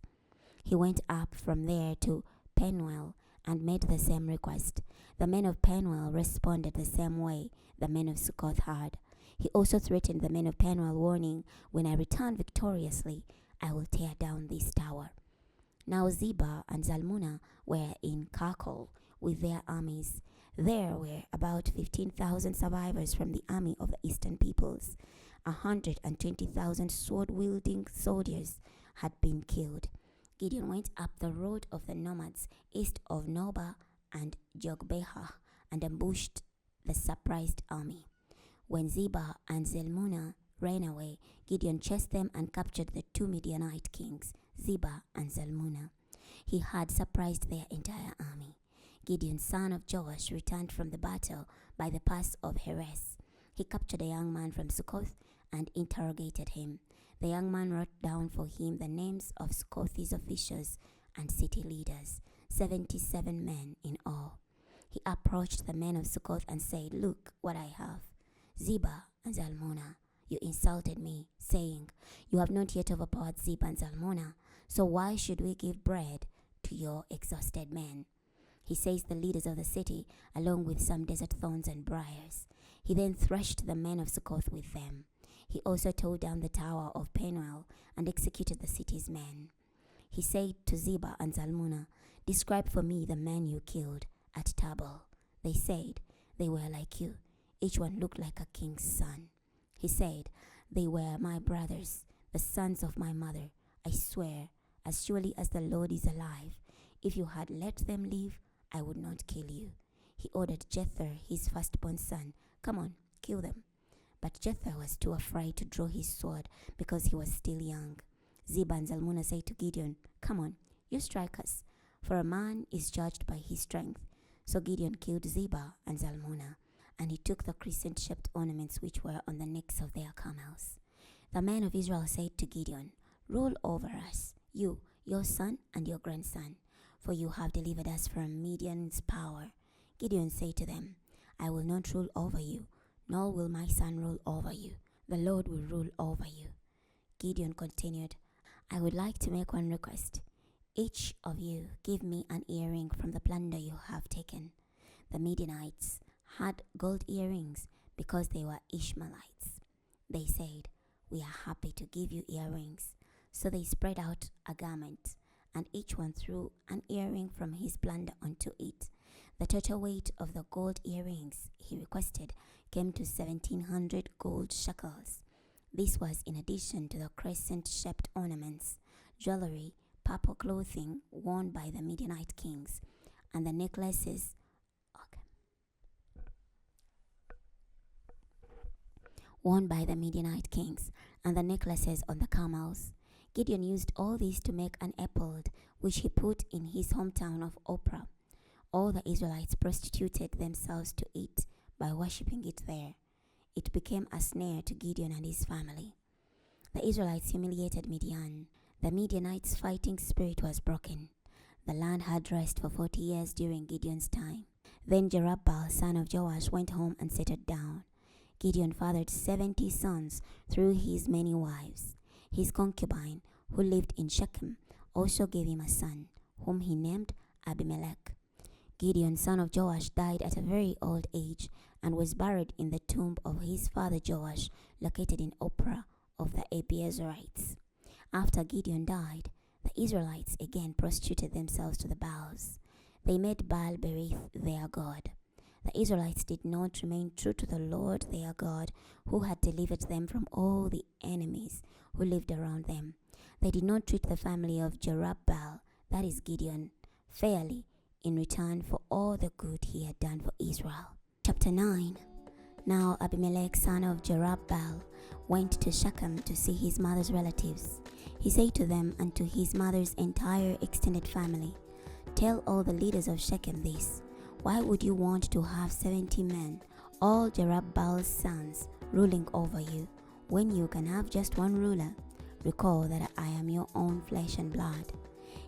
He went up from there to Penuel and made the same request. The men of Penuel responded the same way the men of Succoth had. He also threatened the men of Penuel, warning, "When I return victoriously, I will tear down this tower." Now Zebah and Zalmunna were in Karkor with their armies. There were about 15,000 survivors from the army of the eastern peoples. 120,000 sword-wielding soldiers had been killed. Gideon went up the road of the nomads east of Nobah and Jogbehah and ambushed the surprised army. When Zebah and Zalmunna ran away, Gideon chased them and captured the two Midianite kings, Zebah and Zalmunna. He had surprised their entire army. Gideon, son of Joash, returned from the battle by the pass of Heres. He captured a young man from Succoth and interrogated him. The young man wrote down for him the names of Succoth's officials and city leaders, 77 men in all. He approached the men of Succoth and said, "Look what I have. Zebah and Zalmunna, you insulted me, saying, 'You have not yet overpowered Zebah and Zalmunna, so why should we give bread to your exhausted men?'" He seized the leaders of the city, along with some desert thorns and briars. He then threshed the men of Succoth with them. He also tore down the tower of Penuel and executed the city's men. He said to Zebah and Zalmunna, "Describe for me the men you killed at Tabor." They said, "They were like you. Each one looked like a king's son." He said, "They were my brothers, the sons of my mother. I swear, as surely as the Lord is alive, if you had let them live, I would not kill you." He ordered Jether, his firstborn son, "Come on, kill them." But Jether was too afraid to draw his sword because he was still young. Zebah and Zalmunna said to Gideon, "Come on, you strike us, for a man is judged by his strength." So Gideon killed Zebah and Zalmunna, and he took the crescent-shaped ornaments which were on the necks of their camels. The men of Israel said to Gideon, "Rule over us, you, your son, and your grandson, for you have delivered us from Midian's power." Gideon said to them, "I will not rule over you, nor will my son rule over you. The Lord will rule over you." Gideon continued, "I would like to make one request. Each of you give me an earring from the plunder you have taken." The Midianites had gold earrings because they were Ishmaelites. They said, "We are happy to give you earrings." So they spread out a garment, and each one threw an earring from his plunder onto it. The total weight of the gold earrings, he requested, came to 1,700 gold shekels. This was in addition to the crescent-shaped ornaments, jewelry, purple clothing worn by the Midianite kings, and the necklaces on the camels. Gideon used all this to make an ephod, which he put in his hometown of Ophrah. All the Israelites prostituted themselves to it by worshipping it there. It became a snare to Gideon and his family. The Israelites humiliated Midian. The Midianites' fighting spirit was broken. The land had rest for 40 years during Gideon's time. Then Jerubbaal, son of Joash, went home and settled down. Gideon fathered 70 sons through his many wives. His concubine, who lived in Shechem, also gave him a son, whom he named Abimelech. Gideon, son of Joash, died at a very old age and was buried in the tomb of his father Joash, located in Ophrah of the Abiezrites. After Gideon died, the Israelites again prostituted themselves to the Baals. They made Baal-berith their god. The Israelites did not remain true to the Lord their God, who had delivered them from all the enemies who lived around them. They did not treat the family of Jerubbaal, that is Gideon, fairly in return for all the good he had done for Israel. Chapter 9. Now Abimelech, son of Jerubbaal, went to Shechem to see his mother's relatives. He said to them and to his mother's entire extended family, "Tell all the leaders of Shechem this. Why would you want to have 70 men, all Jerubbaal's sons, ruling over you, when you can have just one ruler? Recall that I am your own flesh and blood."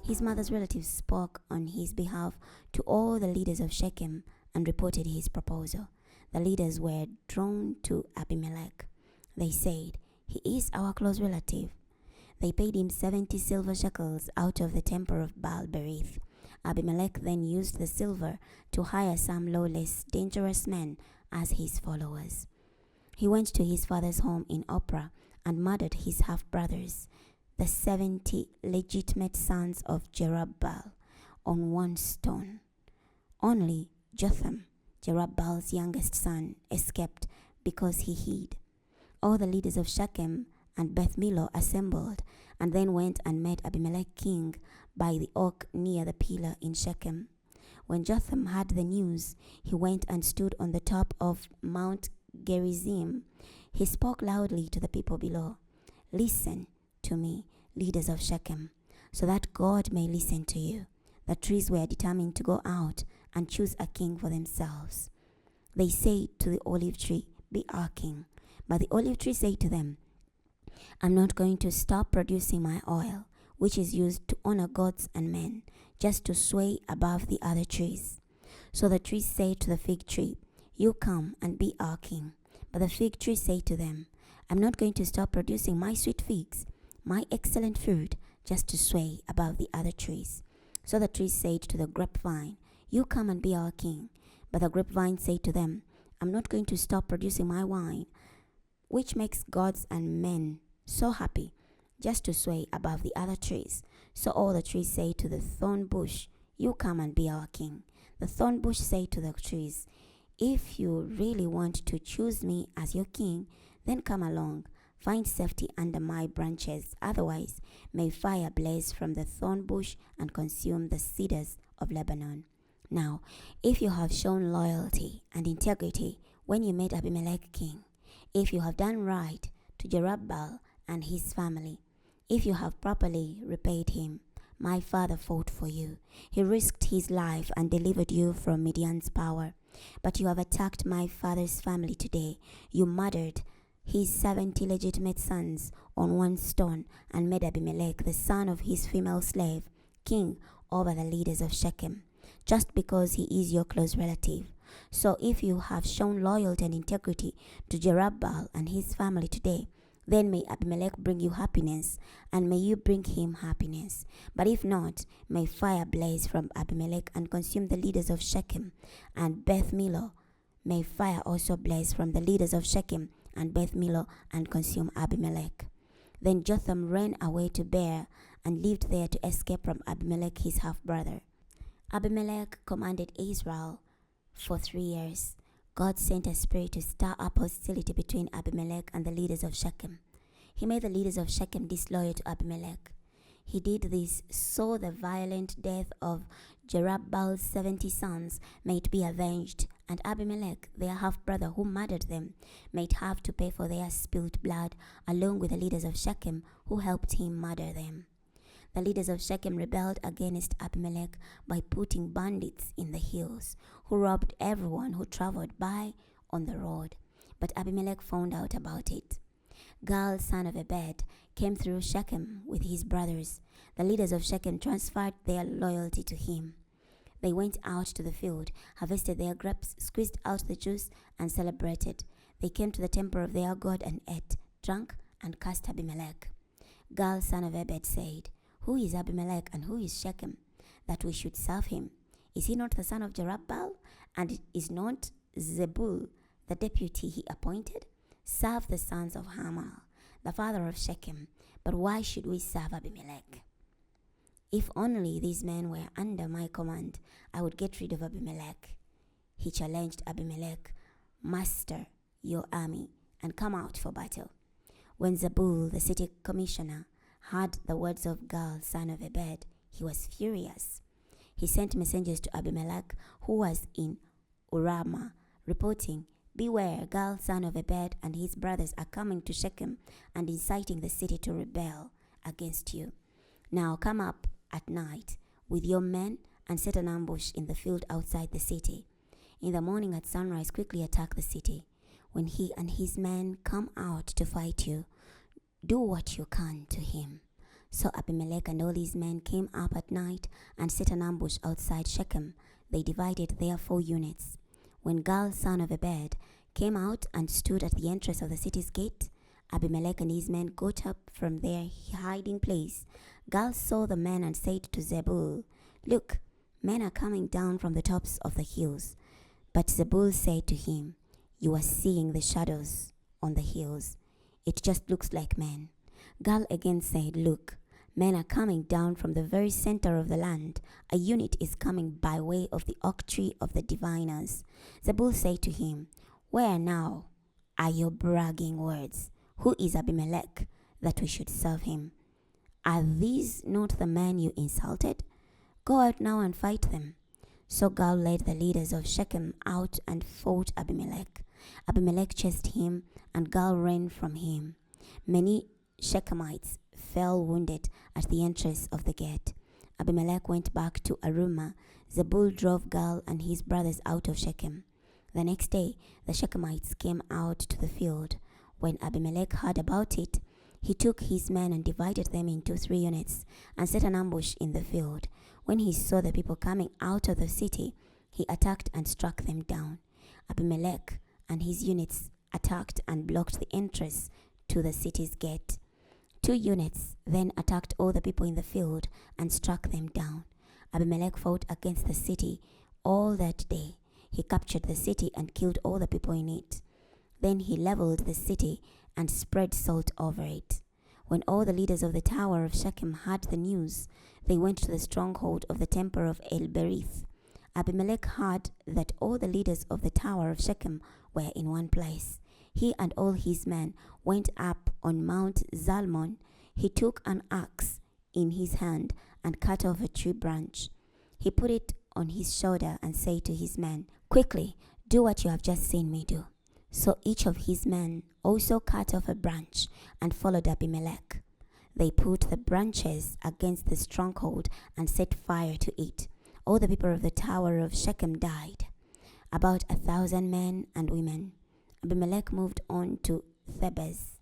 His mother's relatives spoke on his behalf to all the leaders of Shechem and reported his proposal. The leaders were drawn to Abimelech. They said, "He is our close relative." They paid him 70 silver shekels out of the temple of Baal-berith. Abimelech then used the silver to hire some lawless, dangerous men as his followers. He went to his father's home in Ophrah and murdered his half-brothers, the 70 legitimate sons of Jerubbaal, on one stone. Only Jotham, Jerubbaal's youngest son, escaped because he hid. All the leaders of Shechem and Beth Millo assembled and then went and met Abimelech king by the oak near the pillar in Shechem. When Jotham heard the news, he went and stood on the top of Mount Gerizim. He spoke loudly to the people below, "Listen to me, leaders of Shechem, so that God may listen to you." The trees were determined to go out and choose a king for themselves. They said to the olive tree, "Be our king." But the olive tree said to them, "I'm not going to stop producing my oil, which is used to honor gods and men, just to sway above the other trees." So the trees said to the fig tree, "You come and be our king." But the fig tree said to them, "I'm not going to stop producing my sweet figs, my excellent fruit, just to sway above the other trees." So the trees said to the grapevine, "You come and be our king." But the grapevine said to them, "I'm not going to stop producing my wine, which makes gods and men so happy, just to sway above the other trees." So all the trees say to the thorn bush, "You come and be our king." The thorn bush say to the trees, "If you really want to choose me as your king, then come along, find safety under my branches. Otherwise, may fire blaze from the thorn bush and consume the cedars of Lebanon." Now, if you have shown loyalty and integrity when you made Abimelech king, if you have done right to Jerubbaal and his family, if you have properly repaid him, my father fought for you. He risked his life and delivered you from Midian's power. But you have attacked my father's family today. You murdered his 70 legitimate sons on one stone and made Abimelech, the son of his female slave, king over the leaders of Shechem, just because he is your close relative. So if you have shown loyalty and integrity to Jerubbaal and his family today, then may Abimelech bring you happiness, and may you bring him happiness. But if not, may fire blaze from Abimelech and consume the leaders of Shechem and Beth Millo. May fire also blaze from the leaders of Shechem and Beth Millo and consume Abimelech. Then Jotham ran away to Beer and lived there to escape from Abimelech his half-brother. Abimelech commanded Israel for 3 years. God sent a spirit to stir up hostility between Abimelech and the leaders of Shechem. He made the leaders of Shechem disloyal to Abimelech. He did this so the violent death of Jerubbal's 70 sons might be avenged, and Abimelech, their half-brother who murdered them, might have to pay for their spilled blood, along with the leaders of Shechem who helped him murder them. The leaders of Shechem rebelled against Abimelech by putting bandits in the hills, who robbed everyone who traveled by on the road. But Abimelech found out about it. Gaal, son of Ebed, came through Shechem with his brothers. The leaders of Shechem transferred their loyalty to him. They went out to the field, harvested their grapes, squeezed out the juice, and celebrated. They came to the temple of their God and ate, drank, and cursed Abimelech. Gaal, son of Ebed, said, "Who is Abimelech and who is Shechem, that we should serve him? Is he not the son of Jerubbal? And is not Zebul the deputy he appointed? Serve the sons of Hamal, the father of Shechem. But why should we serve Abimelech? If only these men were under my command, I would get rid of Abimelech." He challenged Abimelech, "Master your army and come out for battle." When Zebul, the city commissioner, heard the words of Gaal, son of Ebed, he was furious. He sent messengers to Abimelech, who was in Urama, reporting, "Beware, Gaal, son of Ebed, and his brothers are coming to Shechem and inciting the city to rebel against you. Now come up at night with your men and set an ambush in the field outside the city. In the morning at sunrise, quickly attack the city. When he and his men come out to fight you, do what you can to him." So Abimelech and all his men came up at night and set an ambush outside Shechem. They divided their 4 units. When Gaal, son of Ebed, came out and stood at the entrance of the city's gate, Abimelech and his men got up from their hiding place. Gaal saw the men and said to Zebul, "Look, men are coming down from the tops of the hills." But Zebul said to him, "You are seeing the shadows on the hills. It just looks like men." Gaal again said, "Look, men are coming down from the very center of the land. A unit is coming by way of the oak tree of the diviners." Zebul said to him, "Where now are your bragging words? Who is Abimelech, that we should serve him? Are these not the men you insulted? Go out now and fight them." So Gaal led the leaders of Shechem out and fought Abimelech. Abimelech chased him, and Gaal ran from him. Many Shechemites fell wounded at the entrance of the gate. Abimelech went back to Arumah. Zebul drove Gaal and his brothers out of Shechem. The next day, the Shechemites came out to the field. When Abimelech heard about it, he took his men and divided them into 3 units and set an ambush in the field. When he saw the people coming out of the city, he attacked and struck them down. Abimelech and his units attacked and blocked the entrance to the city's gate. 2 units then attacked all the people in the field and struck them down. Abimelech fought against the city all that day. He captured the city and killed all the people in it. Then he leveled the city and spread salt over it. When all the leaders of the tower of Shechem heard the news, they went to the stronghold of the temple of El-Berith. Abimelech heard that all the leaders of the tower of Shechem were in one place. He and all his men went up on Mount Zalmon. He took an axe in his hand and cut off a tree branch. He put it on his shoulder and said to his men, "Quickly, do what you have just seen me do." So each of his men also cut off a branch and followed Abimelech. They put the branches against the stronghold and set fire to it. All the people of the tower of Shechem died, about 1,000 men and women. Abimelech moved on to Thebez.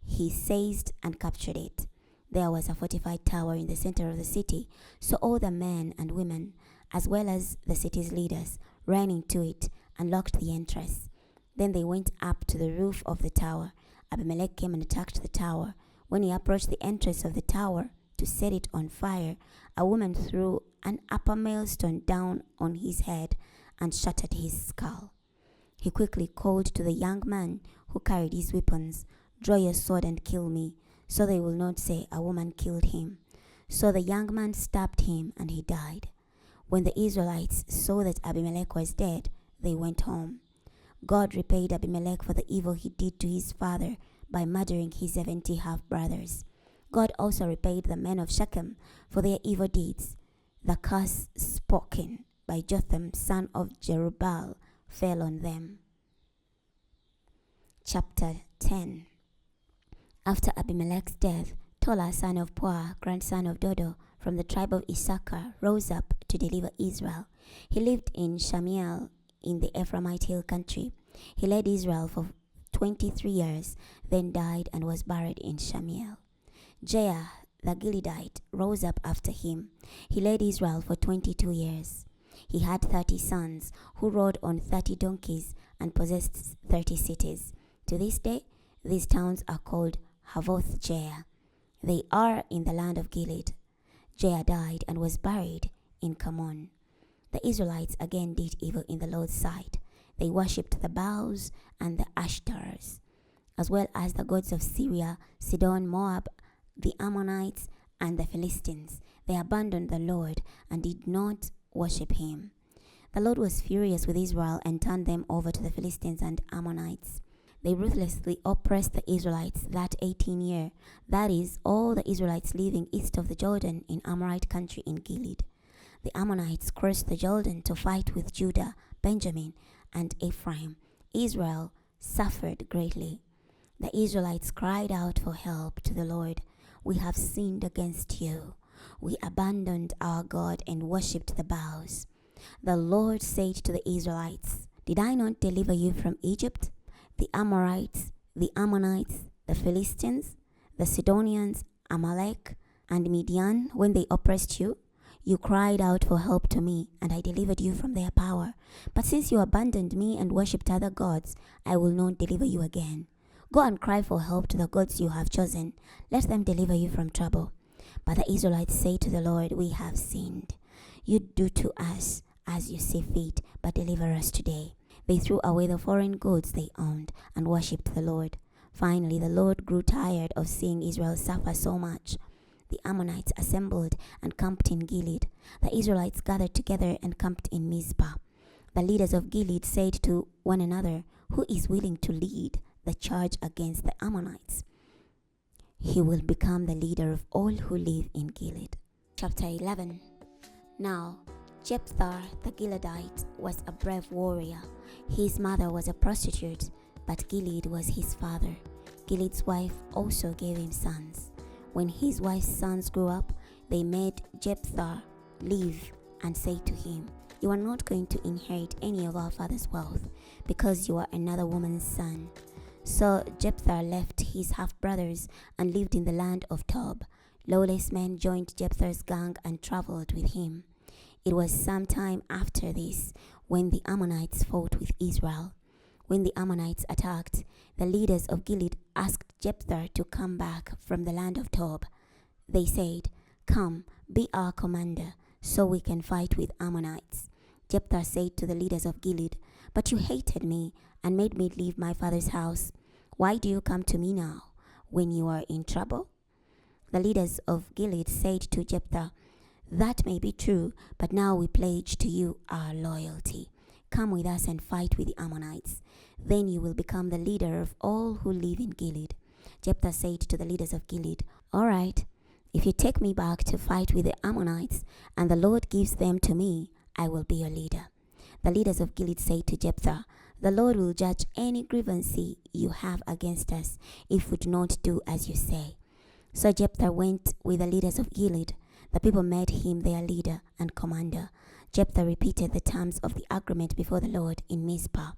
He seized and captured it. There was a fortified tower in the center of the city, so all the men and women, as well as the city's leaders, ran into it and locked the entrance. Then they went up to the roof of the tower. Abimelech came and attacked the tower. When he approached the entrance of the tower to set it on fire, a woman threw an upper millstone down on his head and shattered his skull. He quickly called to the young man who carried his weapons, "Draw your sword and kill me, so they will not say a woman killed him." So the young man stabbed him and he died. When the Israelites saw that Abimelech was dead, they went home. God repaid Abimelech for the evil he did to his father by murdering his 70 half-brothers. God also repaid the men of Shechem for their evil deeds. The curse spoken by Jotham, son of Jerubbaal, fell on them. Chapter 10. After Abimelech's death, Tola, son of Puah, grandson of Dodo, from the tribe of Issachar, rose up to deliver Israel. He lived in Shamiel in the Ephraimite hill country. He led Israel for 23 years, then died and was buried in Shamiel. Jair, the Gileadite, rose up after him. He led Israel for 22 years. He had 30 sons who rode on 30 donkeys and possessed 30 cities. To this day, these towns are called Havoth Jair. They are in the land of Gilead. Jair died and was buried in Kamon. The Israelites again did evil in the Lord's sight. They worshipped the Baals and the Ashtaroths, as well as the gods of Syria, Sidon, Moab, the Ammonites, and the Philistines. They abandoned the Lord and did not worship him. The Lord was furious with Israel and turned them over to the Philistines and Ammonites. They ruthlessly oppressed the Israelites that 18 year, that is, all the Israelites living east of the Jordan in Amorite country in Gilead. The Ammonites crossed the Jordan to fight with Judah, Benjamin, and Ephraim. Israel suffered greatly. The Israelites cried out for help to the Lord. We have sinned against you. We abandoned our God and worshipped the Baals. The Lord said to the Israelites, Did I not deliver you from Egypt? The Amorites, the Ammonites, the Philistines, the Sidonians, Amalek, and Midian, when they oppressed you? You cried out for help to me, and I delivered you from their power. But since you abandoned me and worshipped other gods, I will not deliver you again. Go and cry for help to the gods you have chosen. Let them deliver you from trouble. But the Israelites say to the Lord, We have sinned. You do to us as you see fit, but deliver us today. They threw away the foreign gods they owned and worshipped the Lord. Finally, the Lord grew tired of seeing Israel suffer so much. The Ammonites assembled and camped in Gilead. The Israelites gathered together and camped in Mizpah. The leaders of Gilead said to one another, Who is willing to lead the charge against the Ammonites? He will become the leader of all who live in Gilead. Chapter 11. Now, Jephthah the Gileadite was a brave warrior. His mother was a prostitute, but Gilead was his father. Gilead's wife also gave him sons. When his wife's sons grew up, they made Jephthah leave and say to him, You are not going to inherit any of our father's wealth, because you are another woman's son. So Jephthah left his half-brothers and lived in the land of Tob. Lawless men joined Jephthah's gang and traveled with him. It was some time after this when the Ammonites fought with Israel. When the Ammonites attacked, the leaders of Gilead asked Jephthah to come back from the land of Tob. They said, Come, be our commander, so we can fight with Ammonites. Jephthah said to the leaders of Gilead, But you hated me and made me leave my father's house. Why do you come to me now, when you are in trouble? The leaders of Gilead said to Jephthah, That may be true, but now we pledge to you our loyalty. Come with us and fight with the Ammonites. Then you will become the leader of all who live in Gilead. Jephthah said to the leaders of Gilead, All right, if you take me back to fight with the Ammonites, and the Lord gives them to me, I will be your leader. The leaders of Gilead said to Jephthah, The Lord will judge any grievance you have against us, if we do not do as you say. So Jephthah went with the leaders of Gilead. The people made him their leader and commander. Jephthah repeated the terms of the agreement before the Lord in Mizpah.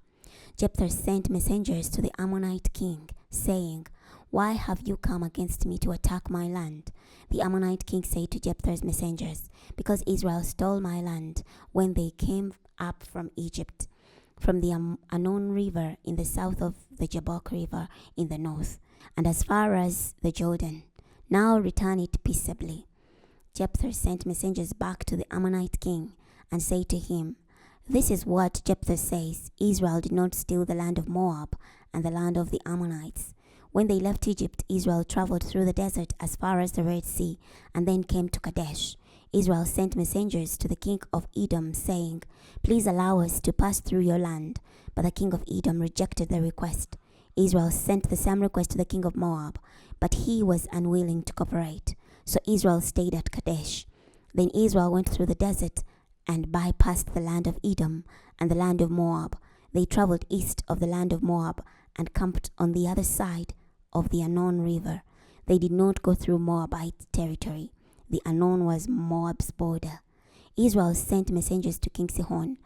Jephthah sent messengers to the Ammonite king, saying, Why have you come against me to attack my land? The Ammonite king said to Jephthah's messengers, Because Israel stole my land when they came up from Egypt, from the Arnon river in the south of the Jabbok river in the north, and as far as the Jordan. Now return it peaceably. Jephthah sent messengers back to the Ammonite king and said to him, This is what Jephthah says, Israel did not steal the land of Moab and the land of the Ammonites. When they left Egypt, Israel traveled through the desert as far as the Red Sea and then came to Kadesh. Israel sent messengers to the king of Edom, saying, "Please allow us to pass through your land." But the king of Edom rejected the request. Israel sent the same request to the king of Moab, but he was unwilling to cooperate. So Israel stayed at Kadesh. Then Israel went through the desert and bypassed the land of Edom and the land of Moab. They traveled east of the land of Moab and camped on the other side of the Arnon River. They did not go through Moabite territory. The Arnon was Moab's border. Israel sent messengers to King Sihon,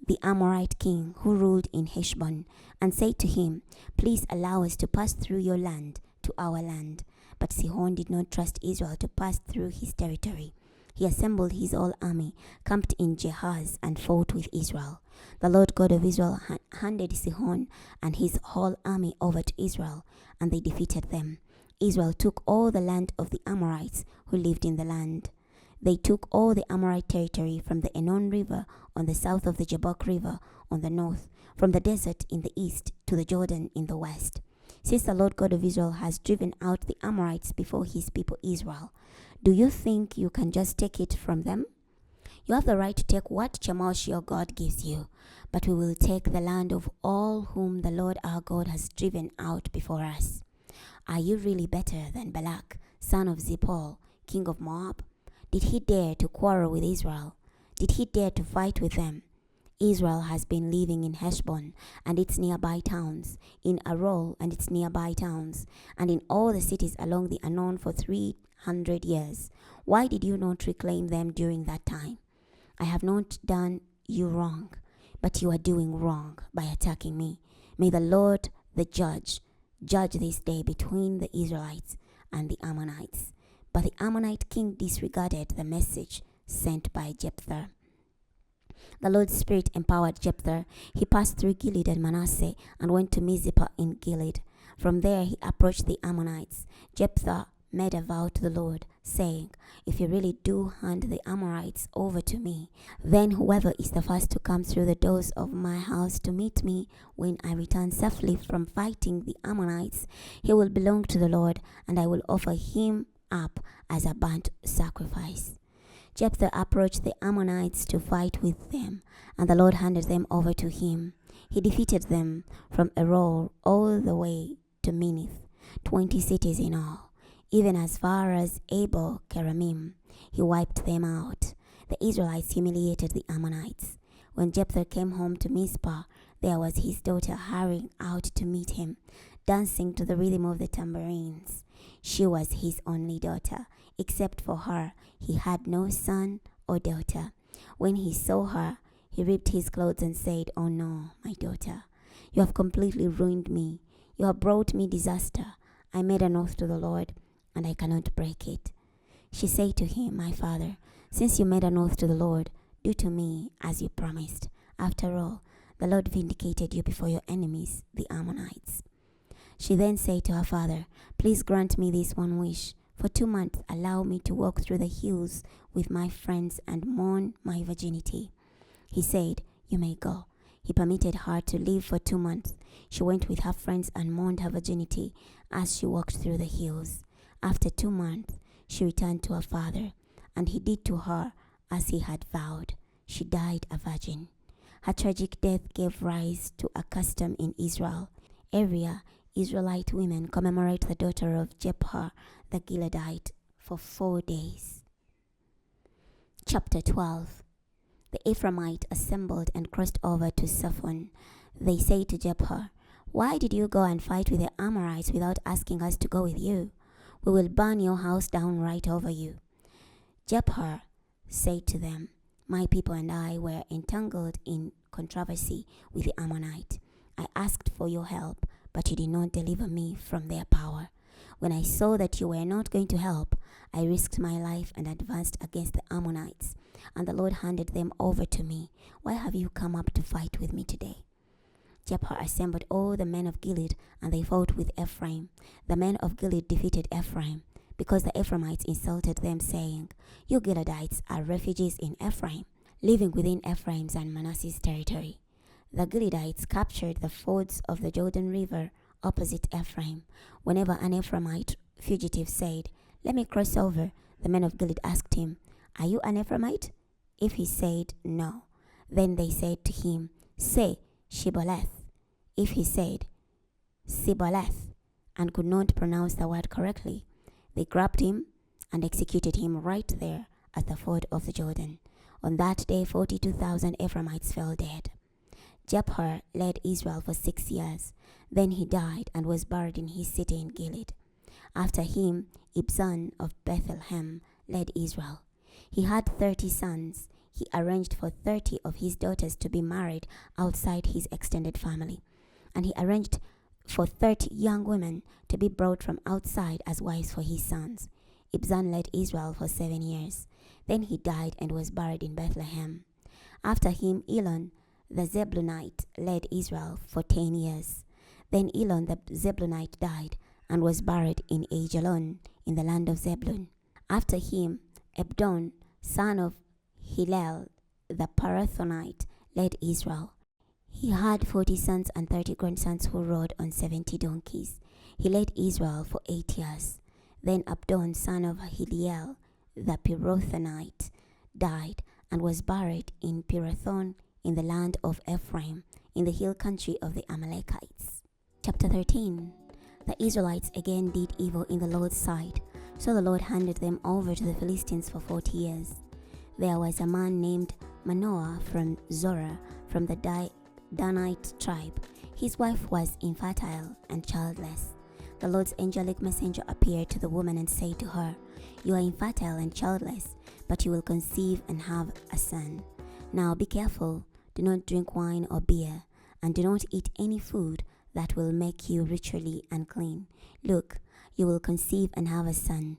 the Amorite king who ruled in Heshbon, and said to him, "Please allow us to pass through your land to our land." But Sihon did not trust Israel to pass through his territory. He assembled his whole army, camped in Jehaz, and fought with Israel. The Lord God of Israel handed Sihon and his whole army over to Israel, and they defeated them. Israel took all the land of the Amorites who lived in the land. They took all the Amorite territory from the Arnon River on the south of the Jabbok River on the north, from the desert in the east to the Jordan in the west. Since the Lord God of Israel has driven out the Amorites before his people Israel, do you think you can just take it from them? You have the right to take what Chemosh your God gives you, but we will take the land of all whom the Lord our God has driven out before us. Are you really better than Balak, son of Zippor, king of Moab? Did he dare to quarrel with Israel? Did he dare to fight with them? Israel has been living in Heshbon and its nearby towns, in Arol and its nearby towns, and in all the cities along the Arnon for 300 years. Why did you not reclaim them during that time? I have not done you wrong, but you are doing wrong by attacking me. May the Lord, the judge this day between the Israelites and the Ammonites. But the Ammonite king disregarded the message sent by Jephthah. The Lord's Spirit empowered Jephthah. He passed through Gilead and Manasseh and went to Mizpah in Gilead. From there he approached the Ammonites. Jephthah made a vow to the Lord, saying, "If you really do hand the Amorites over to me, then whoever is the first to come through the doors of my house to meet me when I return safely from fighting the Ammonites, he will belong to the Lord, and I will offer him up as a burnt sacrifice." Jephthah approached the Ammonites to fight with them, and the Lord handed them over to him. He defeated them from Arol all the way to Minnith, 20 cities in all, even as far as Abel Keramim. He wiped them out. The Israelites humiliated the Ammonites. When Jephthah came home to Mizpah, there was his daughter hurrying out to meet him, dancing to the rhythm of the tambourines. She was his only daughter. Except for her, he had no son or daughter. When he saw her, he ripped his clothes and said, "Oh no, my daughter, you have completely ruined me. You have brought me disaster. I made an oath to the Lord, and I cannot break it." She said to him, "My father, since you made an oath to the Lord, do to me as you promised. After all, the Lord vindicated you before your enemies, the Ammonites." She then said to her father, "Please grant me this one wish. For 2 months, allow me to walk through the hills with my friends and mourn my virginity." He said, "You may go." He permitted her to live for 2 months. She went with her friends and mourned her virginity as she walked through the hills. After 2 months, she returned to her father, and he did to her as he had vowed. She died a virgin. Her tragic death gave rise to a custom in Israel. Every year, Israelite women commemorate the daughter of Jephthah the Gileadite for 4 days. Chapter 12. The Ephraimite assembled and crossed over to Saphon. They say to Jephthah, "Why did you go and fight with the Amorites without asking us to go with you? We will burn your house down right over you." Jephthah said to them, "My people and I were entangled in controversy with the Ammonite. I asked for your help, but you did not deliver me from their power. When I saw that you were not going to help, I risked my life and advanced against the Ammonites, and the Lord handed them over to me. Why have you come up to fight with me today?" Jephthah assembled all the men of Gilead, and they fought with Ephraim. The men of Gilead defeated Ephraim, because the Ephraimites insulted them, saying, "You Gileadites are refugees in Ephraim, living within Ephraim's and Manasseh's territory." The Gileadites captured the fords of the Jordan River opposite Ephraim. Whenever an Ephraimite fugitive said, "Let me cross over," the men of Gilead asked him, "Are you an Ephraimite?" If he said, "No," then they said to him, "Say, Shibboleth." If he said, "Sibboleth," and could not pronounce the word correctly, they grabbed him and executed him right there at the ford of the Jordan. On that day, 42,000 Ephraimites fell dead. Jephthah led Israel for 6 years. Then he died and was buried in his city in Gilead. After him, Ibzan of Bethlehem led Israel. He had 30 sons. He arranged for 30 of his daughters to be married outside his extended family, and he arranged for 30 young women to be brought from outside as wives for his sons. Ibzan led Israel for 7 years. Then he died and was buried in Bethlehem. After him, Elon the Zebulunite led Israel for 10 years. Then Elon the Zebulunite died and was buried in Ajalon in the land of Zebulun. After him, Abdon, son of Hillel the Parathonite, led Israel. He had 40 sons and 30 grandsons who rode on 70 donkeys. He led Israel for 8 years. Then Abdon, son of Hillel the Pirathonite, died and was buried in Pirathon in the land of Ephraim, in the hill country of the Amalekites. Chapter 13. The Israelites again did evil in the Lord's sight, so the Lord handed them over to the Philistines for 40 years. There was a man named Manoah from Zorah, from the Danite tribe. His wife was infertile and childless. The Lord's angelic messenger appeared to the woman and said to her, "You are infertile and childless, but you will conceive and have a son. Now be careful, do not drink wine or beer, and do not eat any food that will make you ritually unclean. Look, you will conceive and have a son.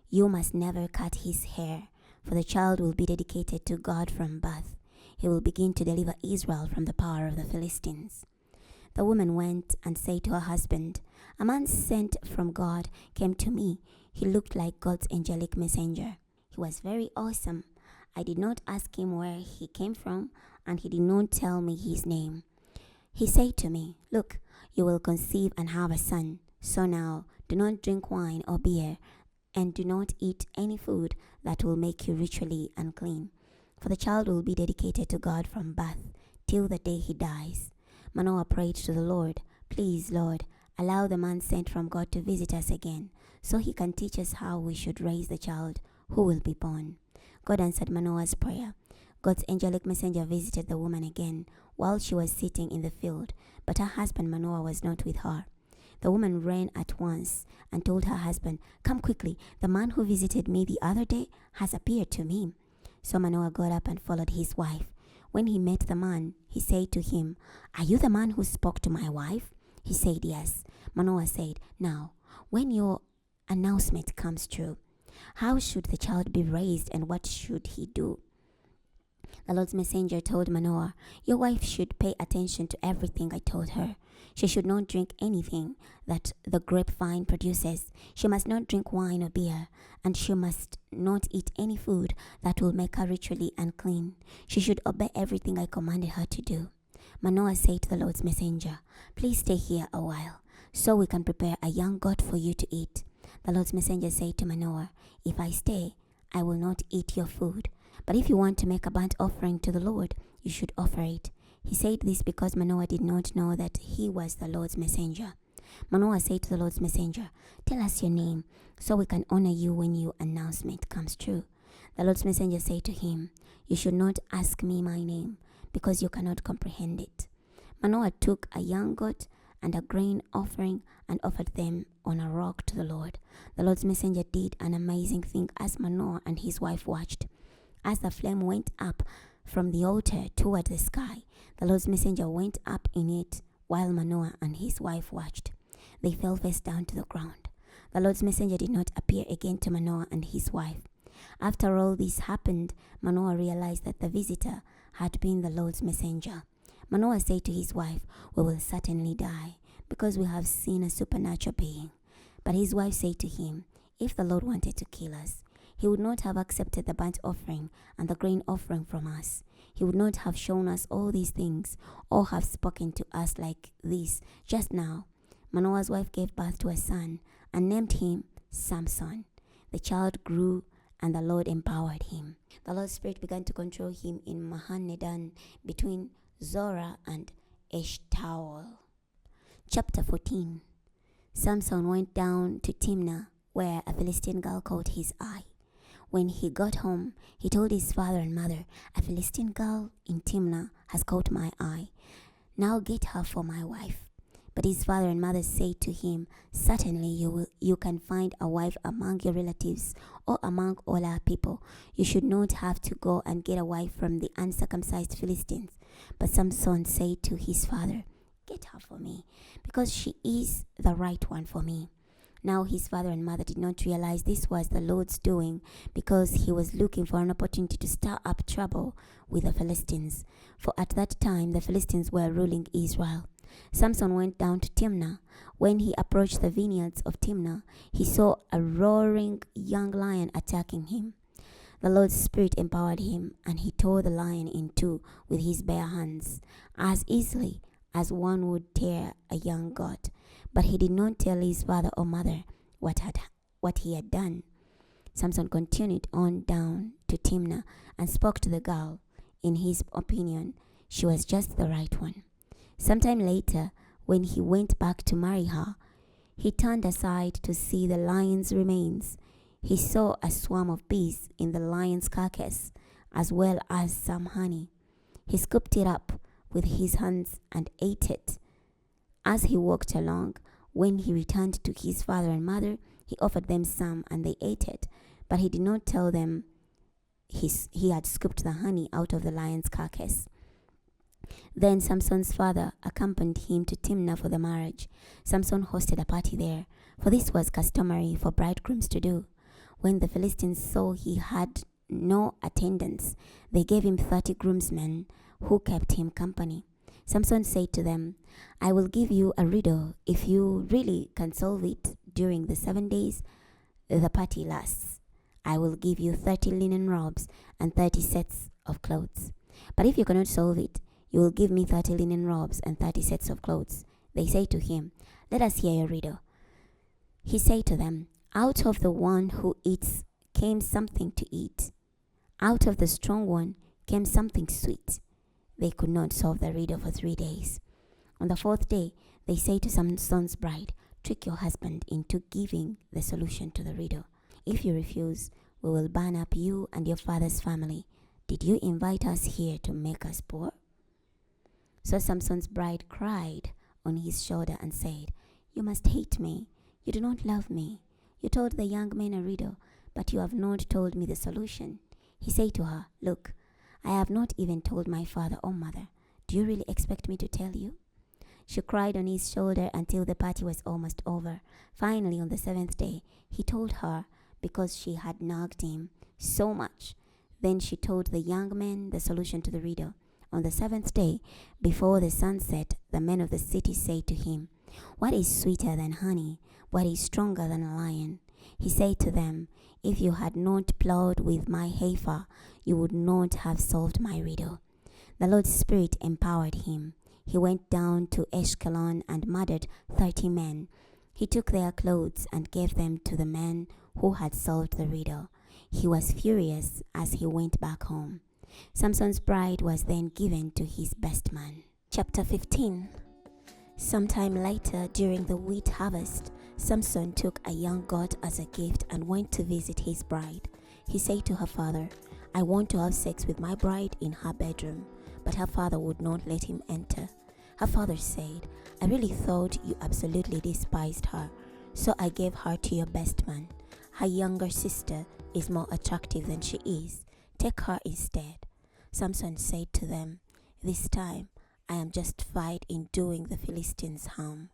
You must never cut his hair, for the child will be dedicated to God from birth. He will begin to deliver Israel from the power of the Philistines." The woman went and said to her husband, "A man sent from God came to me. He looked like God's angelic messenger. He was very awesome. I did not ask him where he came from, and he did not tell me his name. He said to me, 'Look, you will conceive and have a son. So now, do not drink wine or beer, and do not eat any food that will make you ritually unclean, for the child will be dedicated to God from birth till the day he dies.' Manoah prayed to the Lord, 'Please, Lord, allow the man sent from God to visit us again, so he can teach us how we should raise the child who will be born.' God answered Manoah's prayer. God's angelic messenger visited the woman again while she was sitting in the field, but her husband Manoah was not with her. The woman ran at once and told her husband, 'Come quickly, the man who visited me the other day has appeared to me.' So Manoah got up and followed his wife. When he met the man, he said to him, 'Are you the man who spoke to my wife?' He said, 'Yes.' Manoah said, 'Now, when your announcement comes true, how should the child be raised, and what should he do?' The Lord's messenger told Manoah, 'Your wife should pay attention to everything I told her. She should not drink anything that the grapevine produces. She must not drink wine or beer, and she must not eat any food that will make her ritually unclean. She should obey everything I commanded her to do.' Manoah said to the Lord's messenger, 'Please stay here a while, so we can prepare a young goat for you to eat.' The Lord's messenger said to Manoah, 'If I stay, I will not eat your food. But if you want to make a burnt offering to the Lord, you should offer it.' He said this because Manoah did not know that he was the Lord's messenger. Manoah said to the Lord's messenger, 'Tell us your name, so we can honor you when your announcement comes true.' The Lord's messenger said to him, 'You should not ask me my name, because you cannot comprehend it.' Manoah took a young goat and a grain offering and offered them on a rock to the Lord. The Lord's messenger did an amazing thing as Manoah and his wife watched. As the flame went up from the altar toward the sky, the Lord's messenger went up in it while Manoah and his wife watched. They fell face down to the ground. The Lord's messenger did not appear again to Manoah and his wife. After all this happened, Manoah realized that the visitor had been the Lord's messenger. Manoah said to his wife, 'We will certainly die, because we have seen a supernatural being.' But his wife said to him, 'If the Lord wanted to kill us, he would not have accepted the burnt offering and the grain offering from us. He would not have shown us all these things, or have spoken to us like this just now.' Manoah's wife gave birth to a son and named him Samson. The child grew and the Lord empowered him. The Lord's Spirit began to control him in Mahanedan between Zorah and Eshtaol. Chapter 14. Samson went down to Timnah, where a Philistine girl caught his eye. When he got home, he told his father and mother, "A Philistine girl in Timnah has caught my eye. Now get her for my wife." But his father and mother said to him, "Certainly you can find a wife among your relatives or among all our people. You should not have to go and get a wife from the uncircumcised Philistines." But Samson said to his father, "Get her for me, because she is the right one for me." Now his father and mother did not realize this was the Lord's doing, because he was looking for an opportunity to stir up trouble with the Philistines. For at that time the Philistines were ruling Israel. Samson went down to Timnah. When he approached the vineyards of Timnah, he saw a roaring young lion attacking him. The Lord's Spirit empowered him, and he tore the lion in two with his bare hands, as easily as one would tear a young goat. But he did not tell his father or mother what he had done. Samson continued on down to Timnah and spoke to the girl. In his opinion, she was just the right one. Sometime later, when he went back to marry her, he turned aside to see the lion's remains. He saw a swarm of bees in the lion's carcass, as well as some honey. He scooped it up with his hands and ate it. As he walked along, when he returned to his father and mother, he offered them some, and they ate it. But he did not tell them he had scooped the honey out of the lion's carcass. Then Samson's father accompanied him to Timnah for the marriage. Samson hosted a party there, for this was customary for bridegrooms to do. When the Philistines saw he had no attendants, they gave him 30 groomsmen who kept him company. Samson said to them, "I will give you a riddle if you really can solve it during the 7 days the party lasts. I will give you 30 linen robes and 30 sets of clothes. But if you cannot solve it, you will give me 30 linen robes and 30 sets of clothes." They say to him, "Let us hear your riddle." He said to them, "Out of the one who eats came something to eat. Out of the strong one came something sweet." They could not solve the riddle for 3 days. On the 4th day, they say to Samson's bride, "Trick your husband into giving the solution to the riddle. If you refuse, we will burn up you and your father's family. Did you invite us here to make us poor?" So Samson's bride cried on his shoulder and said, "You must hate me. You do not love me. You told the young men a riddle, but you have not told me the solution." He said to her, "Look, I have not even told my father or mother. Do you really expect me to tell you?" She cried on his shoulder until the party was almost over. Finally, on the 7th day, he told her, because she had nagged him so much. Then she told the young men the solution to the riddle. On the 7th day, before the sun set, the men of the city said to him, "What is sweeter than honey? What is stronger than a lion?" He said to them, "If you had not plowed with my heifer, you would not have solved my riddle." The Lord's Spirit empowered him. He went down to Ashkelon and murdered 30 men. He took their clothes and gave them to the men who had solved the riddle. He was furious as he went back home. Samson's bride was then given to his best man. Chapter 15. Sometime later, during the wheat harvest, Samson took a young goat as a gift and went to visit his bride. He said to her father, "I want to have sex with my bride in her bedroom." But her father would not let him enter. Her father said, "I really thought you absolutely despised her, so I gave her to your best man. Her younger sister is more attractive than she is. Take her instead." Samson said to them, "This time I am justified in doing the Philistines harm."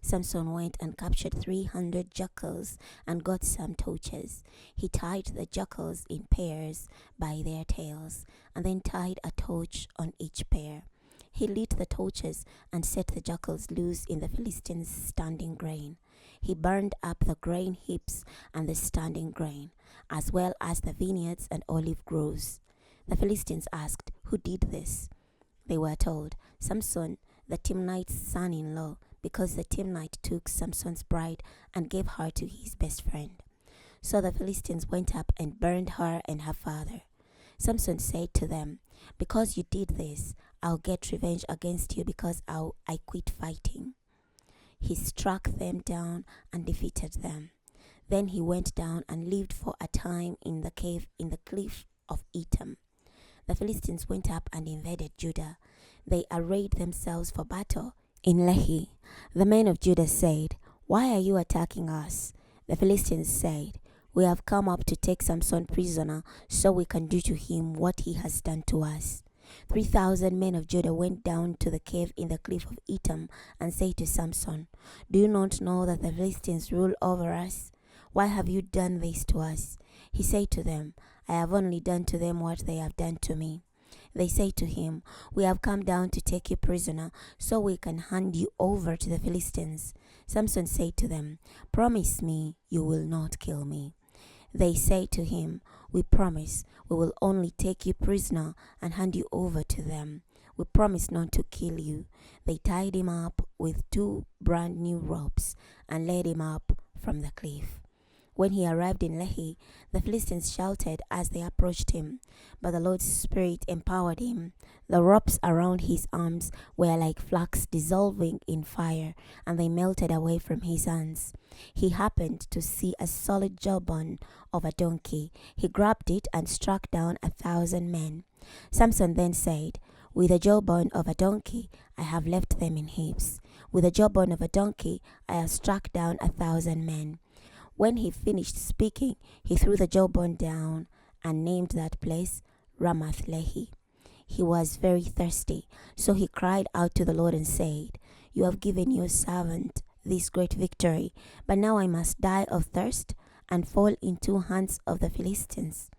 Samson went and captured 300 jackals and got some torches. He tied the jackals in pairs by their tails, and then tied a torch on each pair. He lit the torches and set the jackals loose in the Philistines' standing grain. He burned up the grain heaps and the standing grain, as well as the vineyards and olive groves. The Philistines asked, "Who did this?" They were told, "Samson, the Timnite's son-in-law," because the Timnite took Samson's bride and gave her to his best friend. So the Philistines went up and burned her and her father. Samson said to them, "Because you did this, I'll get revenge against you because I quit fighting." He struck them down and defeated them. Then he went down and lived for a time in the cave in the cliff of Etam. The Philistines went up and invaded Judah. They arrayed themselves for battle in Lehi. The men of Judah said, "Why are you attacking us?" The Philistines said, "We have come up to take Samson prisoner so we can do to him what he has done to us." 3,000 men of Judah went down to the cave in the cliff of Etam and said to Samson, "Do you not know that the Philistines rule over us? Why have you done this to us?" He said to them, "I have only done to them what they have done to me." They say to him, "We have come down to take you prisoner so we can hand you over to the Philistines." Samson said to them, "Promise me you will not kill me." They say to him, "We promise we will only take you prisoner and hand you over to them. We promise not to kill you." They tied him up with 2 brand new ropes and led him up from the cliff. When he arrived in Lehi, the Philistines shouted as they approached him, but the Lord's Spirit empowered him. The ropes around his arms were like flax dissolving in fire, and they melted away from his hands. He happened to see a solid jawbone of a donkey. He grabbed it and struck down 1,000 men. Samson then said, "With the jawbone of a donkey, I have left them in heaps. With the jawbone of a donkey, I have struck down 1,000 men." When he finished speaking, he threw the jawbone down and named that place Ramath Lehi. He was very thirsty, so he cried out to the Lord and said, "You have given your servant this great victory, but now I must die of thirst and fall into hands of the Philistines."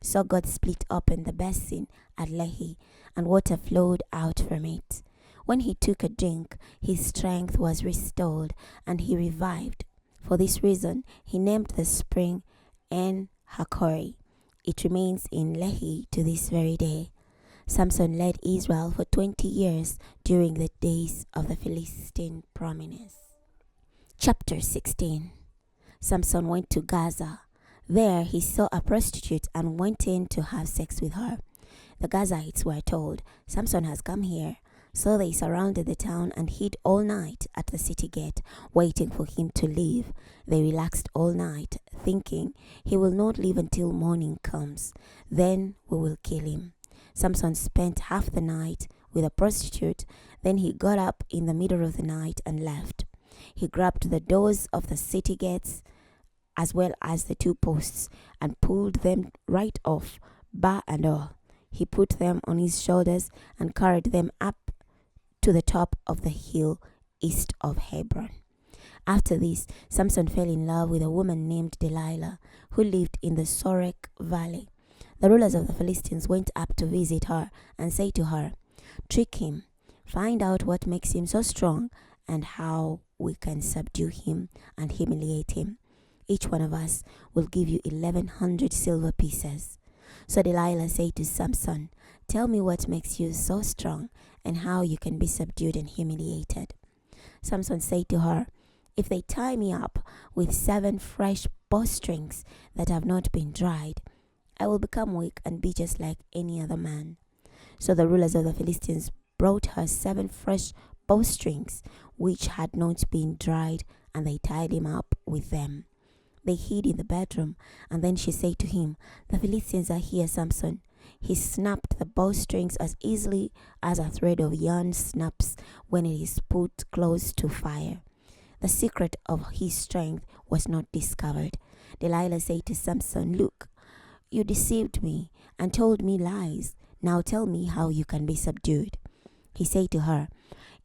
So God split open the basin at Lehi, and water flowed out from it. When he took a drink, his strength was restored, and he revived. For this reason, he named the spring En-Hakkore. It remains in Lehi to this very day. Samson led Israel for 20 years during the days of the Philistine prominence. Chapter 16. Samson went to Gaza. There he saw a prostitute and went in to have sex with her. The Gazites were told, "Samson has come here." So they surrounded the town and hid all night at the city gate, waiting for him to leave. They relaxed all night, thinking, "He will not leave until morning comes. Then we will kill him." Samson spent half the night with a prostitute. Then he got up in the middle of the night and left. He grabbed the doors of the city gates as well as the 2 posts and pulled them right off, bar and all. He put them on his shoulders and carried them up to the top of the hill east of Hebron. After this, Samson fell in love with a woman named Delilah, who lived in the Sorek Valley. The rulers of the Philistines went up to visit her and said to her, "Trick him, find out what makes him so strong and how we can subdue him and humiliate him. Each one of us will give you 1,100 silver pieces." So Delilah said to Samson, "Tell me what makes you so strong and how you can be subdued and humiliated." Samson said to her, "If they tie me up with 7 fresh bowstrings that have not been dried, I will become weak and be just like any other man." So the rulers of the Philistines brought her 7 fresh bowstrings which had not been dried, and they tied him up with them. They hid in the bedroom, and then she said to him, "The Philistines are here, Samson." He snapped the bowstrings as easily as a thread of yarn snaps when it is put close to fire. The secret of his strength was not discovered. Delilah said to Samson, "Look, you deceived me and told me lies. Now tell me how you can be subdued." He said to her,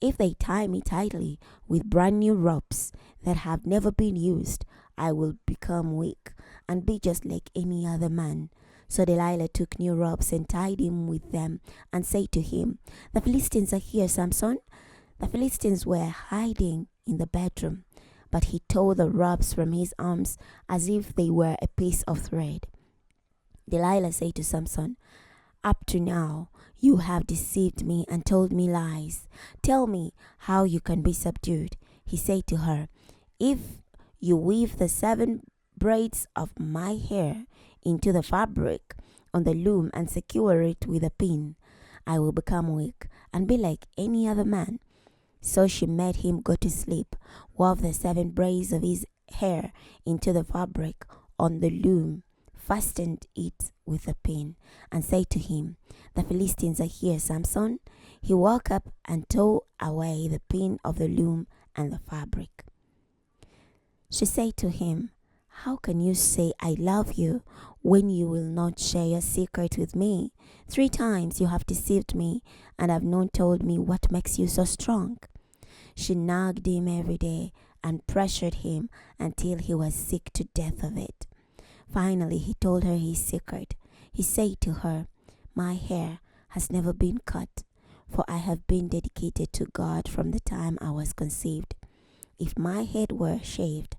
"If they tie me tightly with brand new ropes that have never been used, I will become weak and be just like any other man." So Delilah took new ropes and tied him with them and said to him, "The Philistines are here, Samson." The Philistines were hiding in the bedroom, but he tore the ropes from his arms as if they were a piece of thread. Delilah said to Samson, "Up to now, you have deceived me and told me lies. Tell me how you can be subdued." He said to her, "If you weave the 7 braids of my hair into the fabric on the loom and secure it with a pin. I will become weak and be like any other man." So she made him go to sleep, wove the 7 braids of his hair into the fabric on the loom, fastened it with a pin, and said to him, "The Philistines are here, Samson." He woke up and tore away the pin of the loom and the fabric. She said to him, "How can you say I love you when you will not share your secret with me? 3 times you have deceived me and have not told me what makes you so strong." She nagged him every day and pressured him until he was sick to death of it. Finally, he told her his secret. He said to her, "My hair has never been cut, for I have been dedicated to God from the time I was conceived. If my head were shaved,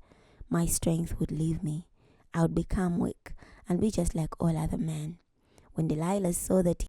my strength would leave me. I would become weak and be just like all other men." When Delilah saw that